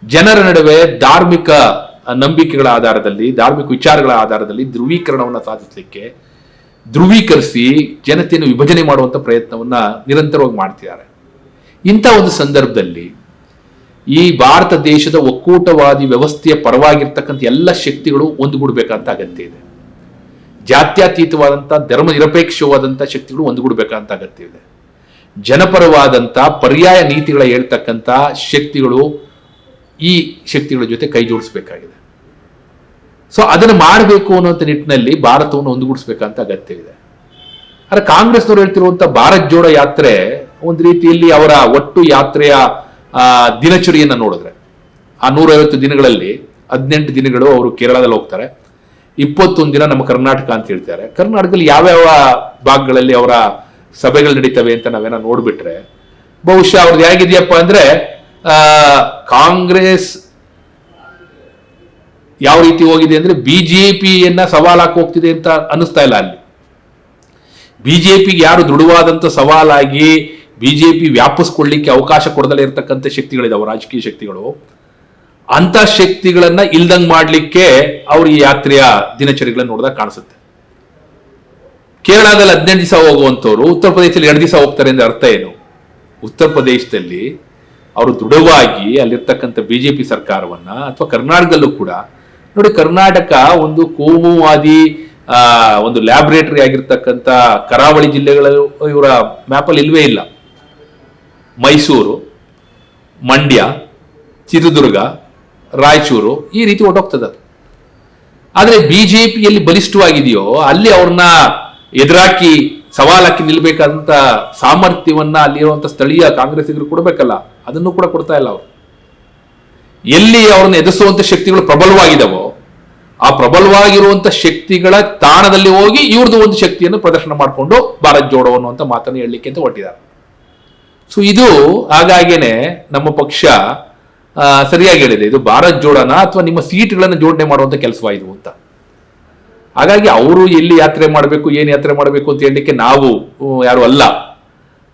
Speaker 6: ಜನರ ನಡುವೆ ಧಾರ್ಮಿಕ ನಂಬಿಕೆಗಳ ಆಧಾರದಲ್ಲಿ, ಧಾರ್ಮಿಕ ವಿಚಾರಗಳ ಆಧಾರದಲ್ಲಿ ಧ್ರುವೀಕರಣವನ್ನು ಸಾಧಿಸಲಿಕ್ಕೆ ಧ್ರುವೀಕರಿಸಿ ಜನತೆಯನ್ನು ವಿಭಜನೆ ಮಾಡುವಂಥ ಪ್ರಯತ್ನವನ್ನ ನಿರಂತರವಾಗಿ ಮಾಡ್ತಿದ್ದಾರೆ. ಇಂಥ ಒಂದು ಸಂದರ್ಭದಲ್ಲಿ ಈ ಭಾರತ ದೇಶದ ಒಕ್ಕೂಟವಾದಿ ವ್ಯವಸ್ಥೆಯ ಪರವಾಗಿರ್ತಕ್ಕಂಥ ಎಲ್ಲ ಶಕ್ತಿಗಳು ಒಂದುಗೂಡಬೇಕಂತ ಅಗತ್ಯ ಇದೆ. ಜಾತ್ಯತೀತವಾದಂಥ, ಧರ್ಮ ನಿರಪೇಕ್ಷವಾದಂಥ ಶಕ್ತಿಗಳು ಒಂದುಗೂಡಬೇಕಂತ ಅಗತ್ಯ ಇದೆ. ಜನಪರವಾದಂಥ ಪರ್ಯಾಯ ನೀತಿಗಳ ಹೇಳ್ತಕ್ಕಂಥ ಶಕ್ತಿಗಳು ಈ ಶಕ್ತಿಗಳ ಜೊತೆ ಕೈ ಜೋಡಿಸಬೇಕಾಗಿದೆ. ಸೊ ಅದನ್ನು ಮಾಡಬೇಕು ಅನ್ನುವಂಥ ನಿಟ್ಟಿನಲ್ಲಿ ಭಾರತವನ್ನು ಒಂದುಗೂಡಿಸಬೇಕಂತ ಅಗತ್ಯವಿದೆ. ಆದರೆ ಕಾಂಗ್ರೆಸ್ನವರು ಹೇಳ್ತಿರುವಂಥ ಭಾರತ್ ಜೋಡೋ ಯಾತ್ರೆ ಒಂದು ರೀತಿಯಲ್ಲಿ ಅವರ ಒಟ್ಟು ಯಾತ್ರೆಯ ದಿನಚರಿಯನ್ನು ನೋಡಿದ್ರೆ, ಆ 150 ದಿನಗಳಲ್ಲಿ 18 ದಿನಗಳು ಅವರು ಕೇರಳದಲ್ಲಿ ಹೋಗ್ತಾರೆ, 21 ದಿನ ನಮ್ಮ ಕರ್ನಾಟಕ ಅಂತ ಹೇಳ್ತಾರೆ. ಕರ್ನಾಟಕದಲ್ಲಿ ಯಾವ್ಯಾವ ಭಾಗಗಳಲ್ಲಿ ಅವರ ಸಭೆಗಳು ನಡೀತವೆ ಅಂತ ನಾವೇನ ನೋಡ್ಬಿಟ್ರೆ, ಬಹುಶಃ ಅವ್ರದ್ದು ಹೇಗಿದೆಯಪ್ಪ ಅಂದ್ರೆ, ಕಾಂಗ್ರೆಸ್ ಯಾವ ರೀತಿ ಹೋಗಿದೆ ಅಂದ್ರೆ BJPಯನ್ನ ಸವಾಲಾಗಿ ಹೋಗ್ತಿದೆ ಅಂತ ಅನ್ನಿಸ್ತಾ ಇಲ್ಲ. ಅಲ್ಲಿ BJPಗೆ ಯಾರು ದೃಢವಾದಂತ ಸವಾಲಾಗಿ BJP ವ್ಯಾಪಿಸ್ಕೊಳ್ಳಿಕ್ಕೆ ಅವಕಾಶ ಕೊಡದಲ್ಲೇ ಇರತಕ್ಕಂಥ ಶಕ್ತಿಗಳಿದಾವೆ, ರಾಜಕೀಯ ಶಕ್ತಿಗಳು. ಅಂತ ಶಕ್ತಿಗಳನ್ನ ಇಲ್ದಂಗ್ ಮಾಡ್ಲಿಕ್ಕೆ ಅವ್ರ ಈ ಯಾತ್ರೆಯ ದಿನಚರಿಗಳನ್ನ ನೋಡಿದಾಗ ಕಾಣಿಸುತ್ತೆ. ಕೇರಳದಲ್ಲಿ 18 ದಿವಸ ಹೋಗುವಂತವ್ರು ಉತ್ತರ ಪ್ರದೇಶದಲ್ಲಿ 2 ದಿವಸ ಹೋಗ್ತಾರೆ ಅಂದ್ರೆ ಅರ್ಥ ಏನು? ಉತ್ತರ ಪ್ರದೇಶದಲ್ಲಿ ಅವರು ದೃಢವಾಗಿ ಅಲ್ಲಿರ್ತಕ್ಕಂಥ BJP ಸರ್ಕಾರವನ್ನ, ಅಥವಾ ಕರ್ನಾಟಕದಲ್ಲೂ ಕೂಡ ನೋಡಿ, ಕರ್ನಾಟಕ ಒಂದು ಕೋಮುವಾದಿ ಒಂದು ಲ್ಯಾಬೊರೇಟರಿ ಆಗಿರ್ತಕ್ಕಂಥ ಕರಾವಳಿ ಜಿಲ್ಲೆಗಳು ಇವರ ಮ್ಯಾಪಲ್ಲಿ ಇಲ್ವೇ ಇಲ್ಲ. ಮೈಸೂರು, ಮಂಡ್ಯ, ಚಿತ್ರದುರ್ಗ, ರಾಯಚೂರು ಈ ರೀತಿ ಹೊರಟೋಗ್ತದೆ. ಆದ್ರೆ BJPಯಲ್ಲಿ ಬಲಿಷ್ಠವಾಗಿದೆಯೋ ಅಲ್ಲಿ ಅವ್ರನ್ನ ಎದುರಾಕಿ ಸವಾಲಾಕಿ ನಿಲ್ಬೇಕಾದಂತ ಸಾಮರ್ಥ್ಯವನ್ನ ಅಲ್ಲಿರುವಂತ ಸ್ಥಳೀಯ ಕಾಂಗ್ರೆಸ್ಸಿಗರು ಕೊಡಬೇಕಲ್ಲ, ಅದನ್ನು ಕೂಡ ಕೊಡ್ತಾ ಇಲ್ಲ ಅವರು. ಎಲ್ಲಿ ಅವ್ರನ್ನ ಎದುರಿಸುವಂತ ಶಕ್ತಿಗಳು ಪ್ರಬಲವಾಗಿದಾವೋ ಆ ಪ್ರಬಲವಾಗಿರುವಂತ ಶಕ್ತಿಗಳ ತಾಣದಲ್ಲಿ ಹೋಗಿ ಇವ್ರದ್ದು ಒಂದು ಶಕ್ತಿಯನ್ನು ಪ್ರದರ್ಶನ ಮಾಡಿಕೊಂಡು ಭಾರತ್ ಜೋಡೋ ಅನ್ನುವಂತ ಮಾತನ್ನು ಹೇಳಲಿಕ್ಕೆ ಅಂತ ಹೊರಟಿದ್ದಾರೆ. ಸೊ ಇದು ಹಾಗಾಗೇನೆ ನಮ್ಮ ಪಕ್ಷ ಸರಿಯಾಗಿ ಹೇಳಿದೆ, ಇದು ಭಾರತ್ ಜೋಡೋನ ಅಥವಾ ನಿಮ್ಮ ಸೀಟ್ಗಳನ್ನು ಜೋಡಣೆ ಮಾಡುವಂತ ಕೆಲಸವಾಯಿತು ಅಂತ. ಹಾಗಾಗಿ ಅವರು ಎಲ್ಲಿ ಯಾತ್ರೆ ಮಾಡಬೇಕು, ಏನ್ ಯಾತ್ರೆ ಮಾಡಬೇಕು ಅಂತ ಹೇಳಲಿಕ್ಕೆ ನಾವು ಯಾರು ಅಲ್ಲ.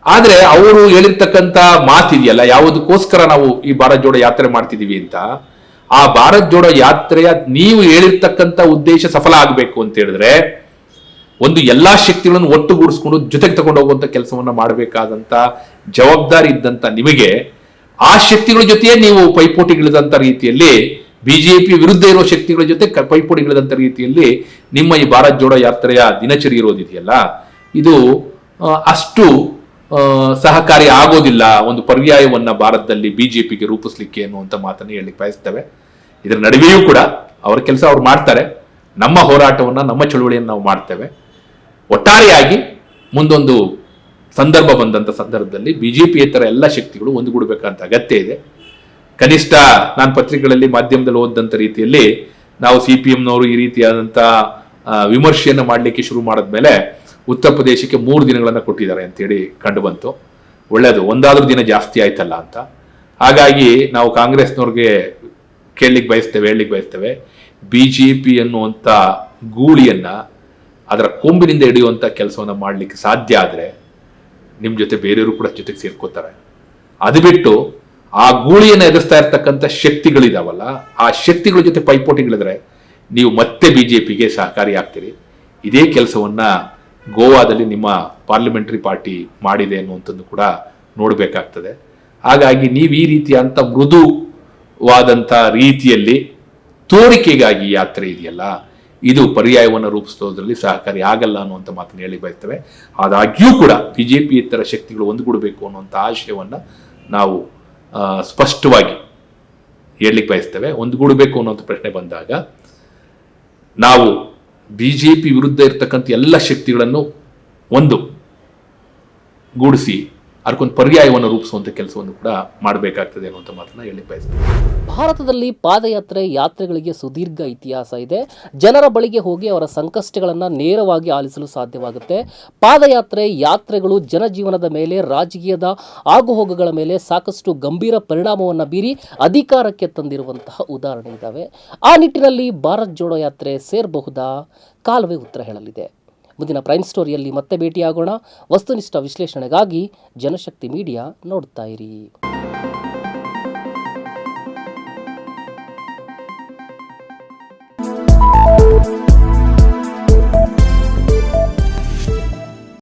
Speaker 6: ಆದ್ರೆ ಅವರು ಹೇಳಿರ್ತಕ್ಕಂಥ ಮಾತಿದೆಯಲ್ಲ, ಯಾವುದಕ್ಕೋಸ್ಕರ ನಾವು ಈ ಭಾರತ್ ಜೋಡೋ ಯಾತ್ರೆ ಮಾಡ್ತಿದೀವಿ ಅಂತ, ಆ ಭಾರತ್ ಜೋಡೋ ಯಾತ್ರೆಯ ನೀವು ಹೇಳಿರ್ತಕ್ಕಂಥ ಉದ್ದೇಶ ಸಫಲ ಆಗಬೇಕು ಅಂತ ಹೇಳಿದ್ರೆ, ಒಂದು ಎಲ್ಲಾ ಶಕ್ತಿಗಳನ್ನು ಒಟ್ಟುಗೂಡಿಸ್ಕೊಂಡು ಜೊತೆಗೆ ತಗೊಂಡು ಹೋಗುವಂತ ಕೆಲಸವನ್ನ ಮಾಡಬೇಕಾದಂತ ಜವಾಬ್ದಾರಿ ಇದ್ದಂತ ನಿಮಗೆ ಆ ಶಕ್ತಿಗಳ ಜೊತೆಯೇ ನೀವು ಪೈಪೋಟಿಗಿಳಿದಂತ ರೀತಿಯಲ್ಲಿ, BJP ವಿರುದ್ಧ ಇರುವ ಶಕ್ತಿಗಳ ಜೊತೆ ಪೈಪೋಟಿಗಿಳಿದಂತ ರೀತಿಯಲ್ಲಿ ನಿಮ್ಮ ಈ ಭಾರತ್ ಜೋಡೋ ಯಾತ್ರೆಯ ದಿನಚರಿ ಇರೋದಿದೆಯಲ್ಲ, ಇದು ಅಷ್ಟು ಸಹಕಾರಿ ಆಗೋದಿಲ್ಲ ಒಂದು ಪರ್ಯಾಯವನ್ನ ಭಾರತದಲ್ಲಿ BJPಗೆ ರೂಪಿಸ್ಲಿಕ್ಕೆ ಅನ್ನುವಂಥ ಮಾತನ್ನು ಹೇಳಲಿಕ್ಕೆ ಬಯಸ್ತೇವೆ. ಇದರ ನಡುವೆಯೂ ಕೂಡ ಅವರ ಕೆಲಸ ಅವ್ರು ಮಾಡ್ತಾರೆ, ನಮ್ಮ ಹೋರಾಟವನ್ನ, ನಮ್ಮ ಚಳುವಳಿಯನ್ನು ನಾವು ಮಾಡ್ತೇವೆ. ಒಟ್ಟಾರೆಯಾಗಿ ಮುಂದೊಂದು ಸಂದರ್ಭ ಬಂದಂತ ಸಂದರ್ಭದಲ್ಲಿ BJPಯೇತರ ಎಲ್ಲ ಶಕ್ತಿಗಳು ಒಂದುಗೂಡಬೇಕಂತ ಅಗತ್ಯ ಇದೆ. ಕನಿಷ್ಠ ನಾನು ಪತ್ರಿಕೆಗಳಲ್ಲಿ, ಮಾಧ್ಯಮದಲ್ಲಿ ಓದಂತ ರೀತಿಯಲ್ಲಿ ನಾವು CPMನವರು ಈ ರೀತಿಯಾದಂಥ ವಿಮರ್ಶೆಯನ್ನು ಮಾಡಲಿಕ್ಕೆ ಶುರು ಮಾಡಿದ್ಮೇಲೆ ಉತ್ತರ ಪ್ರದೇಶಕ್ಕೆ 3 ದಿನಗಳನ್ನು ಕೊಟ್ಟಿದ್ದಾರೆ ಅಂತೇಳಿ ಕಂಡು ಬಂತು. ಒಳ್ಳೆಯದು, ಒಂದಾದ್ರೂ ದಿನ ಜಾಸ್ತಿ ಆಯ್ತಲ್ಲ ಅಂತ. ಹಾಗಾಗಿ ನಾವು ಕಾಂಗ್ರೆಸ್ನವ್ರಿಗೆ ಹೇಳಲಿಕ್ಕೆ ಬಯಸ್ತೇವೆ, BJP ಅನ್ನುವಂಥ ಗೂಳಿಯನ್ನ ಅದರ ಕೊಂಬಿನಿಂದ ಹಿಡಿಯುವಂಥ ಕೆಲಸವನ್ನು ಮಾಡಲಿಕ್ಕೆ ಸಾಧ್ಯ ಆದರೆ ನಿಮ್ಮ ಜೊತೆ ಬೇರೆಯವರು ಕೂಡ ಜೊತೆಗೆ ಸೇರ್ಕೋತಾರೆ. ಅದು ಬಿಟ್ಟು ಆ ಗೂಳಿಯನ್ನು ಎದುರಿಸ್ತಾ ಇರ್ತಕ್ಕಂಥ ಶಕ್ತಿಗಳಿದಾವಲ್ಲ, ಆ ಶಕ್ತಿಗಳ ಜೊತೆ ಪೈಪೋಟಿಗಳಿದ್ರೆ ನೀವು ಮತ್ತೆ BJPಗೆ ಸಹಕಾರಿ ಆಗ್ತೀರಿ. ಇದೇ ಕೆಲಸವನ್ನ ಗೋವಾದಲ್ಲಿ ನಿಮ್ಮ ಪಾರ್ಲಿಮೆಂಟರಿ ಪಾರ್ಟಿ ಮಾಡಿದೆ ಅನ್ನುವಂಥದ್ದು ಕೂಡ ನೋಡಬೇಕಾಗ್ತದೆ. ಹಾಗಾಗಿ ನೀವು ಈ ರೀತಿಯಂಥ ಮೃದುವಾದಂಥ ರೀತಿಯಲ್ಲಿ ತೋರಿಕೆಗಾಗಿ ಯಾತ್ರೆ ಇದೆಯಲ್ಲ, ಇದು ಪರ್ಯಾಯವನ್ನು ರೂಪಿಸೋದ್ರಲ್ಲಿ ಸಹಕಾರಿ ಆಗಲ್ಲ ಅನ್ನುವಂಥ ಮಾತನ್ನು ಹೇಳಿ ಬಯಸ್ತೇವೆ. ಆದಾಗ್ಯೂ ಕೂಡ BJP ಇತರ ಶಕ್ತಿಗಳು ಒಂದುಗೂಡಬೇಕು ಅನ್ನುವಂಥ ಆಶಯವನ್ನ ನಾವು ಸ್ಪಷ್ಟವಾಗಿ ಹೇಳಲಿಕ್ಕೆ ಬಯಸ್ತೇವೆ. ಒಂದುಗೂಡಬೇಕು ಅನ್ನುವಂಥ ಪ್ರಶ್ನೆ ಬಂದಾಗ ನಾವು BJP ವಿರುದ್ಧ ಇರ್ತಕ್ಕಂಥ ಎಲ್ಲ ಶಕ್ತಿಗಳನ್ನು ಒಂದು ಗೂಡಿಸಿ ಅದಕ್ಕೊಂದು ಪರ್ಯಾಯವನ್ನು ರೂಪಿಸುವಂಥ ಕೆಲಸವನ್ನು ಕೂಡ ಮಾಡಬೇಕಾಗ್ತದೆ ಅನ್ನುವಂಥ ಮಾತನ್ನ ಹೇಳಿ ಬಯಸ್ತೇವೆ.
Speaker 1: ಭಾರತದಲ್ಲಿ ಪಾದಯಾತ್ರೆ ಯಾತ್ರೆಗಳಿಗೆ ಸುದೀರ್ಘ ಇತಿಹಾಸ ಇದೆ. ಜನರ ಬಳಿಗೆ ಹೋಗಿ ಅವರ ಸಂಕಷ್ಟಗಳನ್ನು ನೇರವಾಗಿ ಆಲಿಸಲು ಸಾಧ್ಯವಾಗುತ್ತೆ. ಪಾದಯಾತ್ರೆ ಯಾತ್ರೆಗಳು ಜನಜೀವನದ ಮೇಲೆ, ರಾಜಕೀಯದ ಆಗುಹೋಗುಗಳ ಮೇಲೆ ಸಾಕಷ್ಟು ಗಂಭೀರ ಪರಿಣಾಮವನ್ನು ಬೀರಿ ಅಧಿಕಾರಕ್ಕೆ ತಂದಿರುವಂತಹ ಉದಾಹರಣೆ ಇದ್ದಾವೆ. ಆ ನಿಟ್ಟಿನಲ್ಲಿ ಭಾರತ್ ಜೋಡೋ ಯಾತ್ರೆ ಸೇರಬಹುದಾ? ಕಾಲವೇ ಉತ್ತರ ಹೇಳಲಿದೆ. ಮುಂದಿನ ಪ್ರೈಮ್ ಸ್ಟೋರಿಯಲ್ಲಿ ಮತ್ತೆ ಭೇಟಿಯಾಗೋಣ. ವಸ್ತುನಿಷ್ಠ ವಿಶ್ಲೇಷಣೆಗಾಗಿ ಜನಶಕ್ತಿ ಮೀಡಿಯಾ ನೋಡ್ತಾ ಇರಿ.